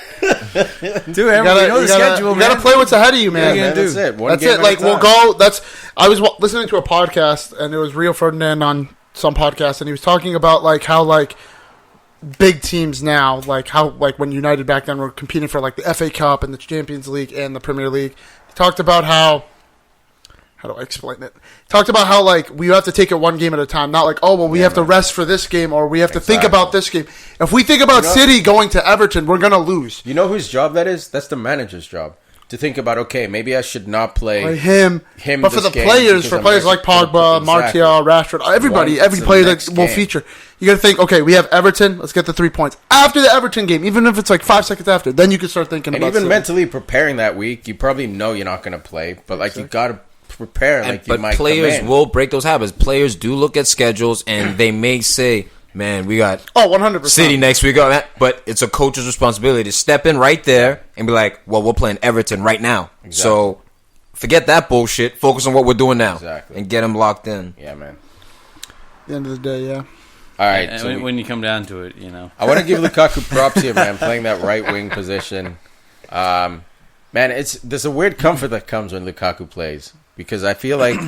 Dude, You everybody know the schedule, you man. gotta play what's ahead of you, man. man, that's it. One That's game it. at Like a we'll time. go. I was listening to a podcast, and it was Rio Ferdinand on some podcast, and he was talking about like how like big teams now, like how like when United back then were competing for like the FA Cup and the Champions League and the Premier League. He talked about how do I explain it? He talked about how like we have to take it one game at a time, not like we have to rest for this game or we have to think Exactly. about this game. If we think about City going to Everton, we're gonna lose. You know whose job that is? That's the manager's job. To think about, okay, maybe I should not play Like him, but for this the game players, because for I'm players like resting- Pogba, Exactly. Martial, Rashford, everybody, every the player that next will game. feature. You got to think, okay, we have Everton, let's get the 3 points. After the Everton game, even if it's like 5 seconds after, then you can start thinking And about even City. mentally preparing that week, you probably know you're not going to play, but like you got to prepare like you But might players come in. will break those habits. Players do look at schedules and they may say, man, we got 100%. City next week. But it's a coach's responsibility to step in right there and be like, well, we're playing Everton right now. Exactly. So forget that bullshit. Focus on what we're doing now. Exactly. And get them locked in. Yeah, man. At the end of the day, yeah. All right. And so when you come down to it, you know. I want to give Lukaku props here, man, playing that right wing position. Man, there's a weird comfort that comes when Lukaku plays because I feel like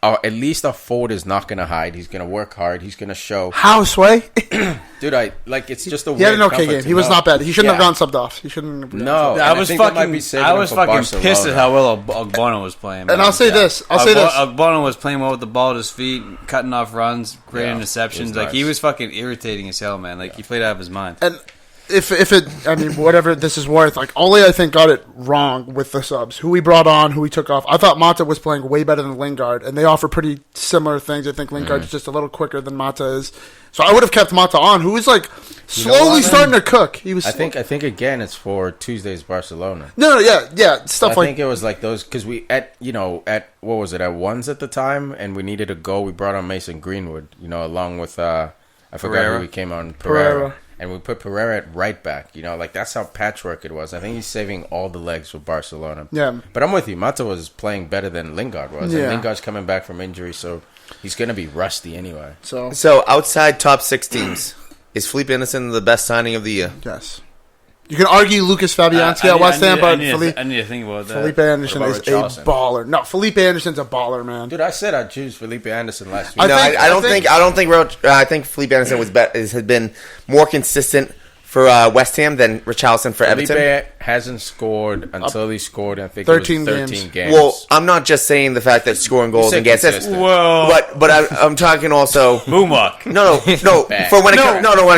at least our forward is not going to hide. He's going to work hard. He's going to show. How, Sway? Dude, it's just a He weird had an okay comfort game. to He was know. not bad. He shouldn't Yeah. have gone subbed off. He shouldn't have No. I And was think that might fucking, be saving him for pissed Barcelona. at how well Ogbono was playing. Man. And I'll say this. Ogbono was playing well with the ball at his feet, cutting off runs, great Yeah, interceptions. it was Like he nice. was fucking irritating as hell, man. Like he played out of his mind. And if it, I mean, whatever this is worth, like Ole, I think got it wrong with the subs. Who he brought on, who he took off. I thought Mata was playing way better than Lingard, and they offer pretty similar things. I think Lingard's just a little quicker than Mata is, so I would have kept Mata on, who was like slowly what, starting to cook. He was. I think again it's for Tuesday's Barcelona. No, yeah, stuff I like think it was like those because we at what was it at ones at the time, and we needed a goal. We brought on Mason Greenwood, along with I forgot Pereira. who we came on Pereira. and we put Pereira at right back. Like that's how patchwork it was. I think he's saving all the legs for Barcelona. Yeah. but I'm with you. Mata was playing better than Lingard was, Yeah. and Lingard's coming back from injury, so he's gonna be rusty anyway. So outside top 6 teams, is Felipe Anderson the best signing of the year? yes. You can argue Lucas Fabianski at West Ham, but I need to think about that. Felipe Anderson What is about a Richarlison? baller. No, Felipe Anderson's a baller, man. Dude, I said I'd choose Felipe Anderson last I week. think- I think Felipe Anderson has been more consistent for West Ham than Richarlison for Everton. Felipe hasn't scored until he scored, I think, 13 it was 13 games. games. Well, I'm not just saying the fact that scoring goals said and get assists, consistent. Whoa. but I'm talking also. Boomwalk. No. Bad. For when it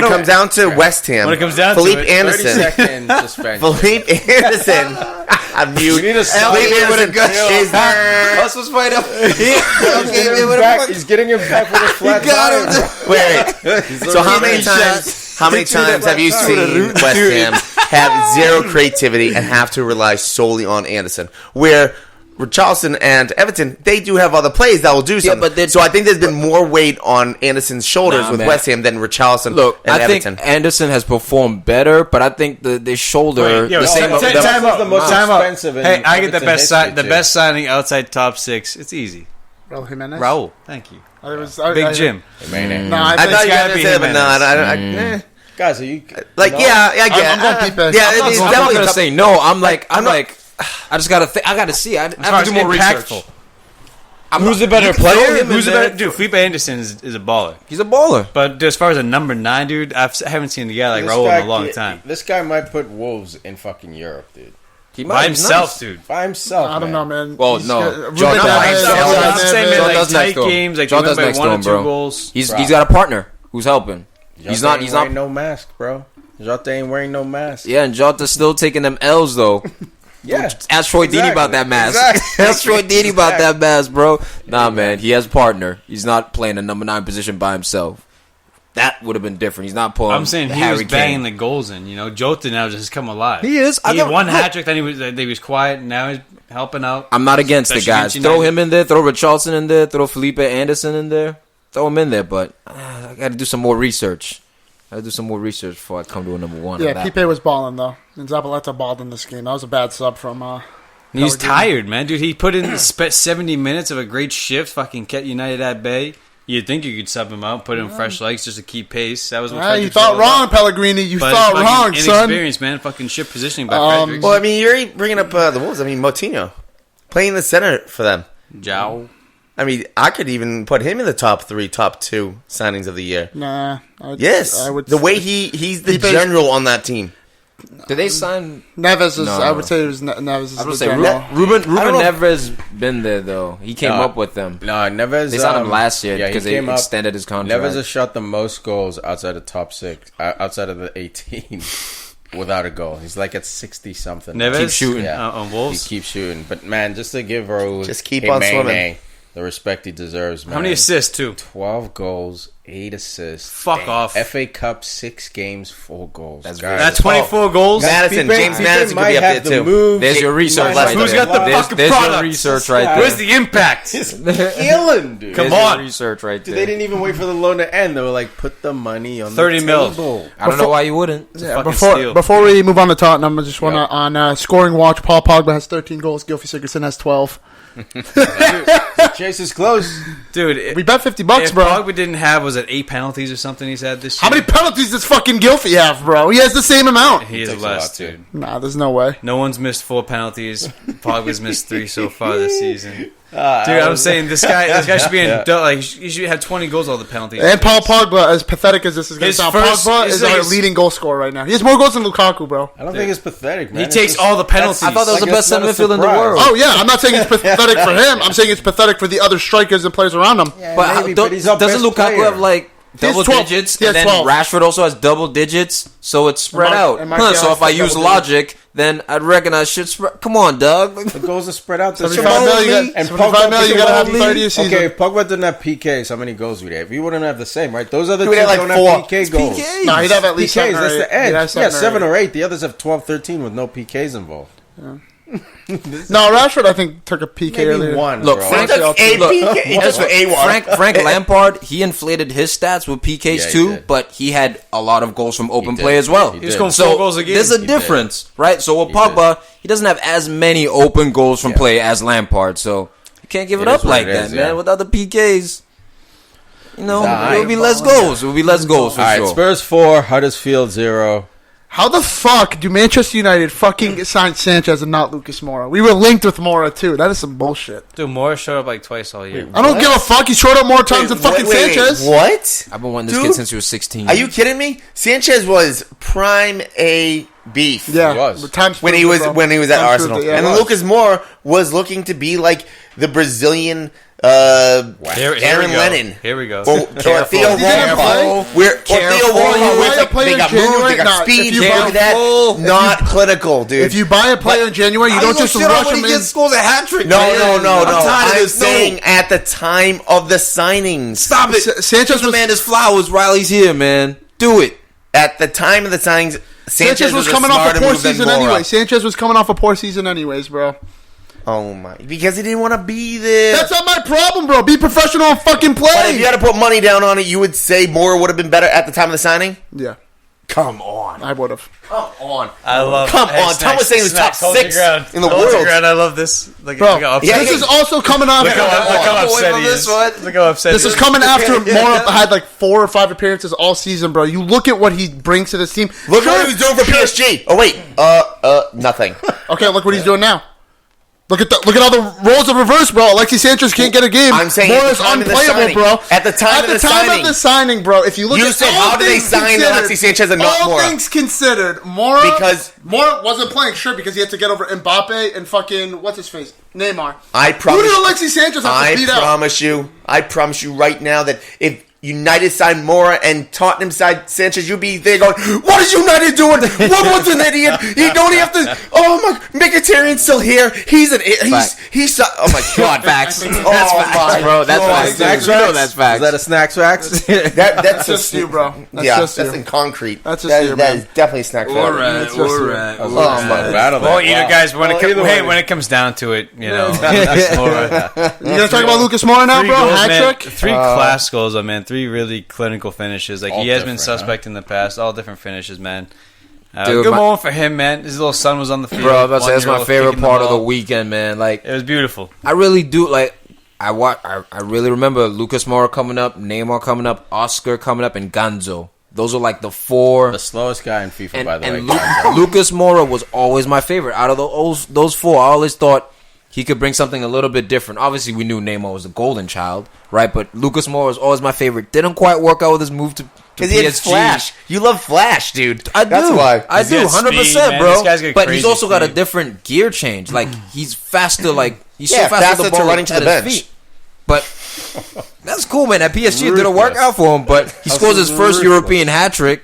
comes down to West Ham, When it comes down to Felipe it, 30 Anderson. second suspension. Felipe Anderson. I'm mute. We need a Felipe Anderson is Us was fighting up. He's getting him back with a flat tire. Wait. So how many times? How many times have you seen West Ham have zero creativity and have to rely solely on Anderson? Where Richarlison and Everton, they do have other plays that will do something. So I think there's been more weight on Anderson's shoulders with man. West Ham than Richarlison Look, and I Everton. think Anderson has performed better, but I think the shoulder, Yo, the same. time This out. is the most Time out. expensive in Hey, I get the Everton best history, the too. best signing outside top 6. It's easy. Raul Jimenez. Raul. Thank you. Big Jim. Man, No, I thought you gotta guys be said it, but no, Jimenez. guys, are you like no? yeah, I get. I'm going Pipe. Yeah, I'm it's not definitely gonna tough. say no. I'm like, I just gotta I gotta see. I have to do more research. Who's the better you can throw player? him in Who's the there. better? Dude, Felipe Anderson is a baller. He's a baller. But as far as a number 9, dude, I haven't seen a guy like Raul in a long time. This guy might put Wolves in fucking Europe, dude. He By he's himself, nice. dude. By himself. I don't know, man. Well, He's no. got- John Ruben does Neves, next to him. John John I'm Neves. saying, John man, like does next tight to him. games, like John they win does by next to 1 or him, 2 bro. goals. He's got a partner who's helping. He's not wearing no mask, bro. Jota ain't wearing no mask. Yeah, and Jota's still taking them L's though. Yeah. Ask Troy Deeney about that mask. Exactly. Ask Troy Deeney about that mask, bro. Nah, man, he has a partner. He's not playing the number 9 position by himself. That would have been different. He's not pulling. I'm saying he Harry was banging Kane. the goals in. You know, Jota now just come alive. He is. He had one hat trick, then he was quiet. Now he's helping out. I'm not against the Especially guys. against Throw United. him in there. Throw Richarlison in there. Throw Felipe Anderson in there. Throw him in there. But I got to do some more research. I got to do some more research before I come to a number 1. Yeah, Pipe was balling though, and Zabaleta balled in this game. That was a bad sub from. He was Pellegrini. tired, man. Dude, he put in 70 minutes of a great shift. Fucking kept United at bay. You'd think you could sub him out, put in fresh legs just to keep pace. That was what You Frederick's thought all wrong, about. Pellegrini. You But thought fucking wrong, son. inexperience, man. Fucking shift positioning by Frederick. Well, I mean, you're bringing up the Wolves. I mean, Moutinho playing the center for them. Jow. I mean, I could even put him in the top 3, top 2 signings of the year. Nah. Yes, I would. the way he's the Pipe's- general on that team. Did they sign? Neves is. No. I would say it was Neves. Is I would the say general. Ruben don't know if- Neves been there though. He came up with them. No, Neves. They signed him last year yeah, he because they came up- extended his contract. Neves has shot the most goals outside of top 6, outside of the 18, without a goal. He's like at 60 something. Neves Keep shooting. on He Wolves. keeps shooting, but man, just to give Raul Just keep on swimming. the respect he deserves, man. How many assists, too? 12 goals, 8 assists. Fuck off. FA Cup, 6 games, 4 goals. That's Guys, That's 24 goals. Madison, James Madison could might be up have there the too. moves. There's your research Might right have there. Who's got the There's fucking your products? research right there. Where's the impact? killing, dude. Come There's your on. research right Dude, there. they didn't even wait for the loan to end. They were like, put the money on 30 the mil. table. I don't know why you wouldn't. Yeah, fucking before steal. before we move on to Tottenham, I just want to on scoring watch. Paul Pogba has 13 goals. Gylfi Sigurdsson has 12. Chase is close. Dude, We bet $50, if bro. Pogba didn't have, was it 8 penalties or something he's had this year? How many penalties does fucking Gylfi have, bro? He has the same amount. He is Takes a less, lot, too. dude. Nah, there's no way. No one's missed 4 penalties. Pogba's missed 3 so far this season. Dude, I'm saying this guy should be in like he should have 20 goals all the penalties. And Paul Pogba, as pathetic as this is going to His sound, first- Pogba his is our like- leading goal scorer right now. He has more goals than Lukaku, bro. I don't think it's pathetic, man. He It's takes just- all the penalties. I thought that was Like, the best it's not center a midfielder in the surprise. world. Oh, yeah, I'm not saying it's pathetic for him. I'm saying it's pathetic for the other strikers and players around him. Yeah, But, maybe, don't- he's our doesn't best Lukaku player. have like He has double 12. digits? He has And then 12. Rashford also has double digits, so it's spread Mark- out. and Martial So has if I double use digits. logic, then I'd reckon I should spread. Come on, Doug. The goals are spread out. To 75 million, and 75 million, you gotta have 30 a season. Okay, if Pogba didn't have PKs, how many goals would he have? He wouldn't have the same, right? Those other He two would have, like, don't 4. have PK goals. PKs. No, he'd have at least PKs, 7 or that's 8. the edge. He'd have Yeah, 7 8. or 8. The others have 12, 13 with no PKs involved. No, Rashford, I think, took a PK Maybe earlier. one, Look, bro. Frank, That's a look, PK just for A1. Frank Lampard, he inflated his stats with PKs Yeah, he too, did. but he had a lot of goals from open did. play as well. He He was did. going 4 So goals a game. there's a did. difference, right? So with He Pogba, he doesn't have as many open goals from Yeah. play as Lampard, so you can't give it, It up is what like it that, is, man. yeah. Without the PKs, you know, Nah, it will be less goals. It will be less goals for All right, sure. Spurs 4, Huddersfield 0. How the fuck do Manchester United fucking sign Sanchez and not Lucas Moura? We were linked with Moura, too. That is some bullshit. Dude, Morris showed up like twice all year. I don't give a fuck. He showed up more times than fucking Sanchez. What? I've been wanting this Dude, kid since he was 16. Are you kidding me? Sanchez was prime A beef. Yeah. He was. But times When he proved was it, bro. when he was at Times Arsenal, proved it, yeah, and it was. Lucas Moura was looking to be like the Brazilian Here Aaron we go. Lennon. Here we go. Or Theo He didn't play. Walcott. Or Theo You Walcott, buy where it's a like, player they got in moves, they January? got Nah, speed, if you this, buy- that. Not clinical, dude. If you buy a player in January, you don't just rush him in. scores a hat trick. no. I'm saying saying at the time of the signings. stop it. Sanchez the was man his flowers. Riley's here, man. Do it. At the time of the signings, Sanchez was coming off a poor season anyway. Sanchez was coming off a poor season anyways, bro. Oh my! Because he didn't want to be there. That's not my problem, bro. Be professional and fucking But if play. you had to put money down on it, you would say Moore would have been better at the time of the signing. Yeah. Come on. I would have. Come on. I love. Come on. Tom was saying he was top Hold your 6 ground. in the Hold your world. ground. I love this. Look Bro, how upset. Yeah, this is also coming off. Look how upset he is. Look how upset. This he is coming after Moura had like 4 or 5 appearances all season, bro. You look at what he brings to this team. Look what he was doing for PSG. Oh, wait. Nothing. Okay, look what he's doing now. Look at all the roles of reverse, bro. Alexis Sanchez can't get a game. I'm saying Moura's at the time of the unplayable, signing. bro. At the time of the signing. bro. If you look You at said, all how did they things sign considered- Alexis Sanchez and not all Moura? things considered, Moura Because- Moura wasn't playing, sure, because he had to get over Mbappe and fucking what's his face, Neymar. I promise. Who did Alexis Sanchez have to beat out? I promise you right now that if United signed Moura and Tottenham signed Sanchez, you'd be there going, what is United doing? What was an idiot? He don't have to. Oh my, Mkhitaryan's still here. He's oh my god, Facts. Oh That's facts, my bro. That's God. facts. Snacks You know facts? that's facts. Is that a snacks facts? That's Just you, bro. That's yeah, just that's you. in concrete. That's just that, you, that man. is definitely a snack. All right, It's just you. Oh my Battle Well, that. you know, Wow. guys, when either way. when it comes down to it, you know, You gonna talk about Lucas Moura now, three bro? goals, Hat man, trick? 3 class goals, man. 3 really clinical finishes. Like All he has been different, suspect in the past, all different finishes, man. Dude, Good my- moment for him, man. His little son was on the field. Bro, I was about to say, that's my 1-year-old favorite kicking part of the ball. weekend, man. Like, It was beautiful. I really do like. I really remember Lucas Moura coming up, Neymar coming up, Oscar coming up, and Ganzo. Those are like the 4. The slowest guy in FIFA, and by the way. Lucas Moura was always my favorite. Out of those 4, I always thought he could bring something a little bit different. Obviously, we knew Neymar was the golden child, right? But Lucas Moura was always my favorite. Didn't quite work out with his move to Because he had PSG. Flash. You love Flash, dude. I do. That's why. I He's do, got speed, 100%, man. bro. This guy's got But he's crazy also got a speed. different gear change. Like, he's faster, he's Yeah, so faster faster the to ball running to at the his bench. feet. But that's cool, man. At PSG, it didn't work Ruthless. out for him, but he scores his first ruthless. European hat-trick,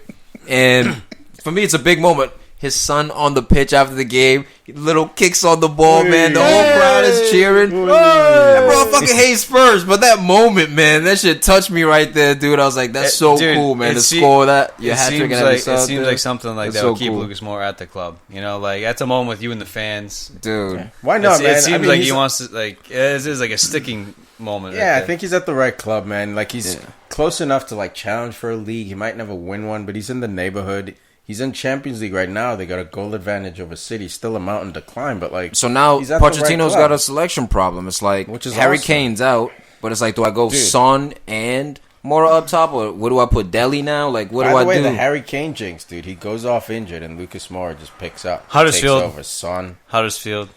and for me, it's a big moment. His son on the pitch after the game, little kicks on the ball, man. The whole crowd is cheering. And bro, I fucking hate Spurs, but that moment, man, that shit touched me right there, dude. I was like, that's so Dude, cool, man. it To se- score that, your It hat trick seems and have like your son out there. something like That's that so will keep cool. Lucas Moura at the club. You know, like that's a moment with you and the fans. Dude. Why not, man? It seems I mean, like he's- he wants to like it is like a sticking moment. Yeah, right I there. think he's at the right club, man. Like he's close enough to like challenge for a league. He might never win one, but he's in the neighborhood. He's in Champions League right now. They got a goal advantage over City. Still a mountain to climb, but like So now he's at the right Pochettino's club. got a selection problem. It's like Which is Harry awesome. Kane's out, but it's like, do I go Dude. Son and Moura up top, or what do I put Deli now? Like, what By do the I way, do? the Harry Kane jinx, dude. He goes off injured, and Lucas Moura just picks up. Huddersfield. Takes over. Son. Huddersfield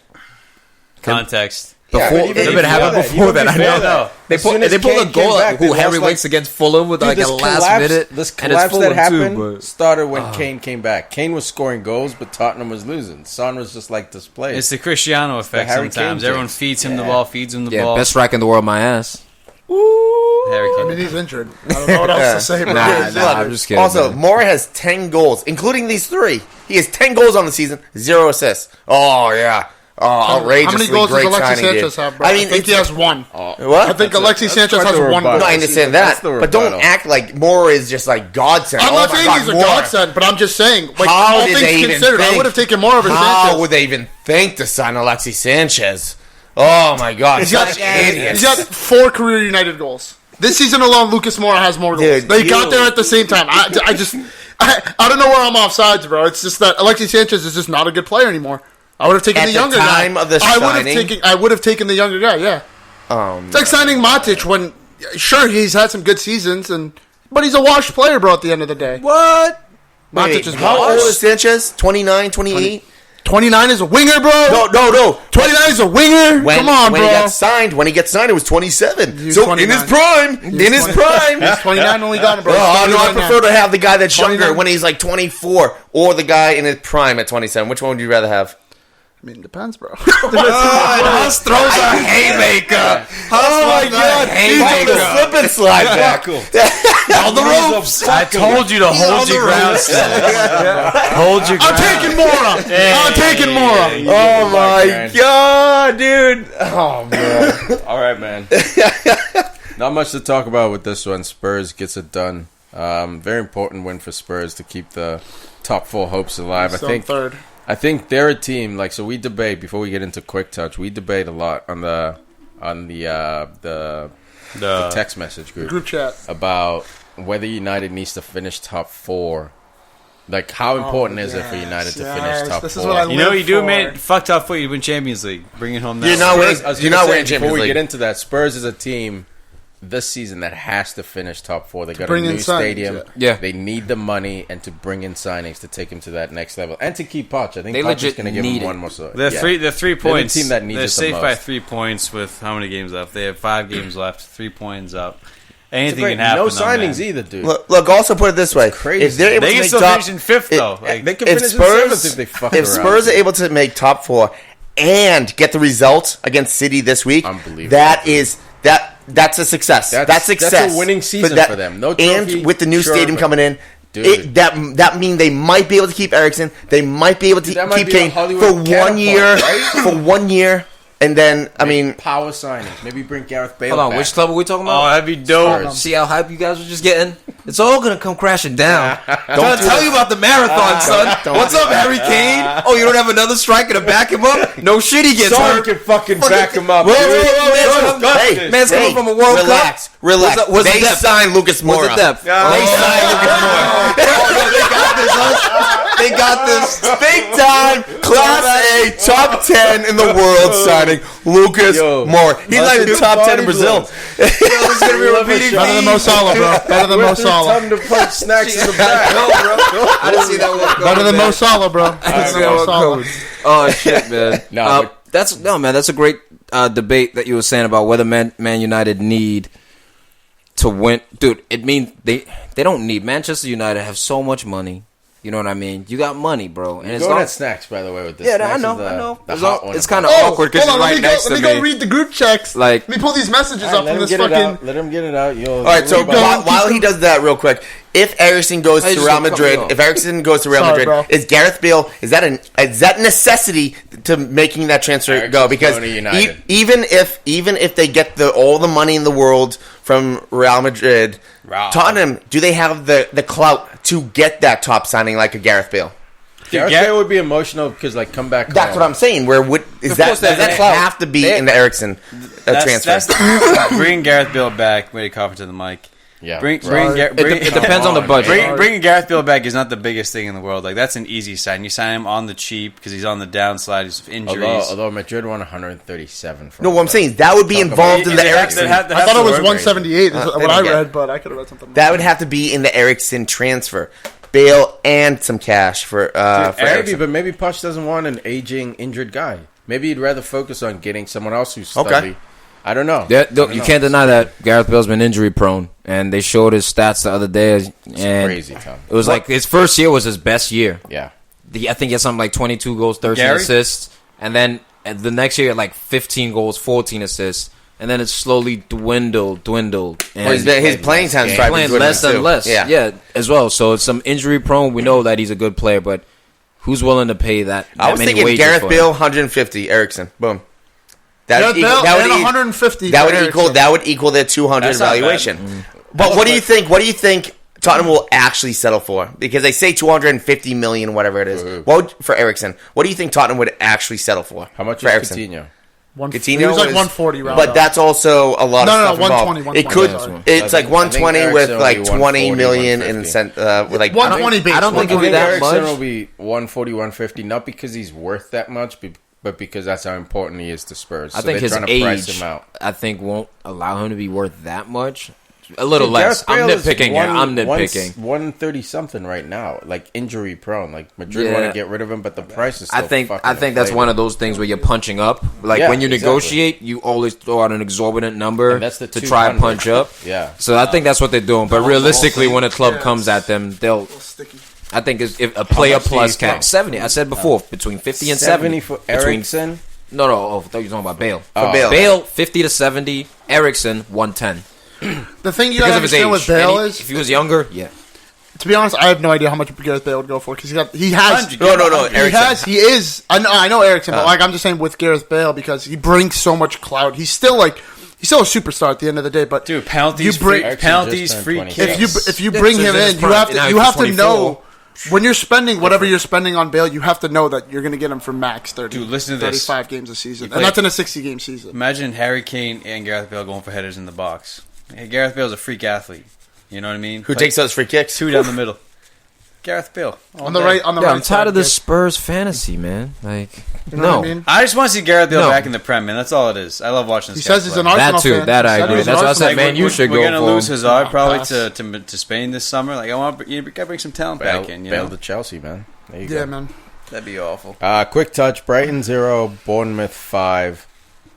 context. Yeah, Before, but even it if happened you know that, before you that. I don't know. know that. They As soon put as a Kane goal came back, who they Harry lost, Winks against Fulham with Dude, like a this last collapse, minute. this and it's collapse Fulham that happened too, but started when Kane came back. Kane was scoring goals, but Tottenham was losing. Son was just like displaced. It's the Cristiano effect. Harry Sometimes Kane everyone jinx. feeds him the Yeah. ball, feeds him the yeah, ball. best rack in the world, my ass. Harry I Kane. mean, he's injured. I don't know what else to say, bro. Nah, He's nah, injured. I'm just kidding. Also, man. Moura has 10 goals, including these 3. He has 10 goals on the season, 0 assists. Oh, yeah. Oh, outrageously How many goals does great Alexis signing, Sanchez dude. have, bro? I mean, think he it's- has 1. What? I think Alexis Sanchez quite has the 1 rebuttal. goal. No, I understand that, That's the but don't rebuttal. act like Moura is just like godsend. I'm Oh not my saying God, he's a Moura. godsend, but I'm just saying, like, How all did things they even considered, I think? would have taken more over How Sanchez. would they even think to sign Alexis Sanchez? Oh my God, He's got, such idiots. he's got 4 career United goals. This season alone, Lucas Moura has more goals. Dude, They got there at the same time. I don't know where I'm off sides, bro. It's just that Alexis Sanchez is just not a good player anymore. I would have taken At the the younger time guy. of the signing? I would have taken the younger guy. Yeah, it's like signing Matic when, sure, he's had some good seasons, but he's a washed player, bro. At the end of the day, What? Matic Wait, is how old washed. is Sanchez? 29, 28? 29 is a winger, bro. No. 29 is a winger. Come on, when bro. he got signed, it was 27. He was So 29. in his prime, He's 29 when we got him, bro. Oh, no, I 29 now. prefer to have the guy that's 29. younger when he's like 24, or the guy in his prime at 27. Which one would you rather have? I mean, it depends, bro. Huss throws a haymaker. Oh my God! He's doing the slip and slide back. On the ropes. I told you to hold your ground, Seth. Hold your I'm ground. taking Moura. I'm taking Moura. Oh my man. God, dude! Oh man! All right, man. Not much to talk about with this one. Spurs gets it done. Very important win for Spurs to keep the top 4 hopes alive. Still in third. I think they're a team like so. We debate before we get into QuickTouch. We debate a lot on the text message group Group chat. about whether United needs to finish top 4 Like, how important is it for United to finish top this is 4? what I You know what you do, for. man? Fuck top 4, you win Champions League. Bring it home now. You're not winning. Spurs- I was You're gonna not say, winning before Champions we League. get into that, Spurs is a team this season that has to finish top 4. They got a bring in new signings, stadium. yeah. They need the money and to bring in signings to take him to that next level and to keep Poch. I think They Poch is legit going to give need him it. one more. So, They're 3 points. team that needs They're it the safe most. by 3 points with how many games left? They have 5 games left, 3 points up. Anything Great. can happen. No though, signings man. either, dude. Look. Also, put it this way: crazy. if they're able They to can make still top, finish in 5th, though. Like, They could if finish in Spurs, 7th if they fuck if around. Spurs are able to make top 4 and get the result against City this week, Unbelievable. That's a success. That's success. That's a winning season for them. No trophy, and with the new sure, stadium but- coming in, Dude. that means they might be able to keep Eriksen. They might be able to Dude, that might keep be a Kane Hollywood for 1 catapult, year. right? For 1 year, and then I mean, power signings. Maybe bring Gareth Bale Hold on, back. which club are we talking oh, about? that'd be dope. Spurs. See how hype you guys were just getting? It's all gonna come crashing down. Trying to tell you about the marathon, son. don't What's do up, Harry Kane? Oh, you don't have another striker to back him up? No shit, he gets Son hurt. can fucking back him up. Whoa, dude. whoa, whoa, man, hey, man's coming hey, from a World relax, Cup. relax. What's the They depth? signed Lucas Moura. What's the depth? They signed Lucas Moura. They got this. Big time, Class A, top 10 in the world signing Lucas Yo, Moura. He's not even Huddersfield top 10 in body Brazil. blows. This is gonna be a repeating Better than theme. Mo Salah, bro. Better than Mo With their Salah. tongue to punch snacks in the back. I didn't see that one coming. Better than man. Mo Salah, bro. Better I didn't see than that Mo one Salah. coming. Oh shit, man. No, but- That's a great debate that you were saying about whether Man United need to win. Dude, it means they don't need. Manchester United have so much money. You know what I mean? You got money, bro. And it's Going not. at snacks, by the way, with this. Yeah, Snacks I know, is the- I know. the It's, hot one it's about kind of it. awkward because hold you're on, right next let to me me. go read the group checks. Like- let me pull these messages All right, up let from him this get it fucking. out. Let him get it out. Yo, All right, so Keep going, while he does that real quick, if Eriksen goes Hey, to just Real don't cut Madrid, me off. if Eriksen goes to Real Sorry, Madrid, bro. is Gareth Bale, is that necessity to making that transfer Eriksen's go? Because going to United. even if they get all the money in the world from Real Madrid, Wow. Tottenham, do they have the clout to get that top signing like a Gareth Bale? Gareth Bale would be emotional because, like, come back That's home. what I'm saying. Does that have to be in the Ericsson transfer? Bring Gareth Bale back. Way to cough into the mic. Yeah. Bring It depends on the budget. Bringing Gareth Bale back is not the biggest thing in the world. Like, that's an easy sign. You sign him on the cheap because he's on the downslide. He's injuries. Although Madrid won 137 for No, him, what I'm saying is that would be Talk involved about- in the They have- Ericsson. they have I thought to it was work. 178 is They what don't I get read, it. but I could have read something. That would have to be in the Ericsson transfer. Bale and some cash for Maybe, Ericsson. but maybe Poch doesn't want an aging, injured guy. Maybe he'd rather focus on getting someone else who's stubby. Okay. I don't know. You can't deny that Gareth Bale's been injury prone, and they showed his stats the other day. And Crazy, Tom. it was like his first year was his best year. Yeah. I think he had something like 22 goals, 13 Gary? assists, and then the next year like 15 goals, 14 assists, and then it slowly dwindled. And Well, his playing time's he's probably playing dwindling less and too. less. Yeah. As well. So it's some injury prone. We know that he's a good player, but who's willing to pay that I was many thinking wages Gareth for Bale, him? 150. Ericsson, boom. Gareth Bale that and would 150. that for would Eriksen. equal their 200 That's not bad. valuation. But what do you think? What do you think Tottenham will actually settle for? Because they say 250 million, whatever it is. For Ericsson, what do you think Tottenham would actually settle for? How much for is Eriksen? Coutinho? Coutinho He was like is- 140 round But up. that's also a lot No, of no, stuff no, involved. 120, It could. 120. It's like I think 120 with Eriksen will like be 20 140, million in 150. with like 120 base. I don't think it'll be I think that Eriksen much. will be 140, 150, not because he's worth that much, but because that's how important he is to Spurs. I So think they're his trying to price age, him out. I think, won't allow him to be worth that much. A little Dude, less. Gareth I'm Bale is nitpicking here. I'm nitpicking. 130 something right now, like injury prone. Like Madrid Yeah. want to get rid of him, but the price is. Still I think fucking that's inflated. one of those things where you're punching up. Like Yeah, when you exactly. negotiate, you always throw out an exorbitant number And that's the to try and 200. punch up. Yeah. So I think that's what they're doing. But realistically, when a club Yeah, comes at them, they'll. A little sticky. I think if a player much do you plus think? cap 70. I said before between 50 and 70 for Between- Eriksen. No. Oh, I thought you were talking about Bale. Oh. Bale. 50 to 70. Ericsson 110. The thing you Because gotta of his understand age. with Bale And is, if he was younger, yeah. to be honest, I have no idea how much Gareth Bale would go for because he has. No. He Ericsson. he is. I know Ericsson, but like I'm just saying with Gareth Bale because he brings so much clout. He's still a superstar at the end of the day. But Dude, penalties, You bring- free, Eriksen penalties, just free turned kicks. if you Yeah, bring so him he's in in, his you prime. have to Now you he's have to 24. know when you're spending whatever you're spending on Bale. You have to know that you're going to get him for max 30, Dude, listen to this. 35 games a season, play- and that's in a 60-game season. Imagine Harry Kane and Gareth Bale going for headers in the box. Hey, Gareth Bale's a freak athlete. You know what I mean? Who takes those free kicks? 2 down the middle. Gareth Bale. On the right. Yeah, I'm tired of this Spurs fantasy, man. Like, You know no. what I mean? I just want to see Gareth Bale No. back in the Prem, man. That's all it is. I love watching He this guy says he's play. an Arsenal That too, fan. that He I said agree. he's an That's why I Arsenal said, man, you should We're go gonna for lose him. Hazard probably Pass. to Spain this summer. Like, you gotta bring some talent back in. You Bale know, to Chelsea, man. There you Yeah, go. man. that'd be awful. Quick touch: Brighton 0, Bournemouth 5.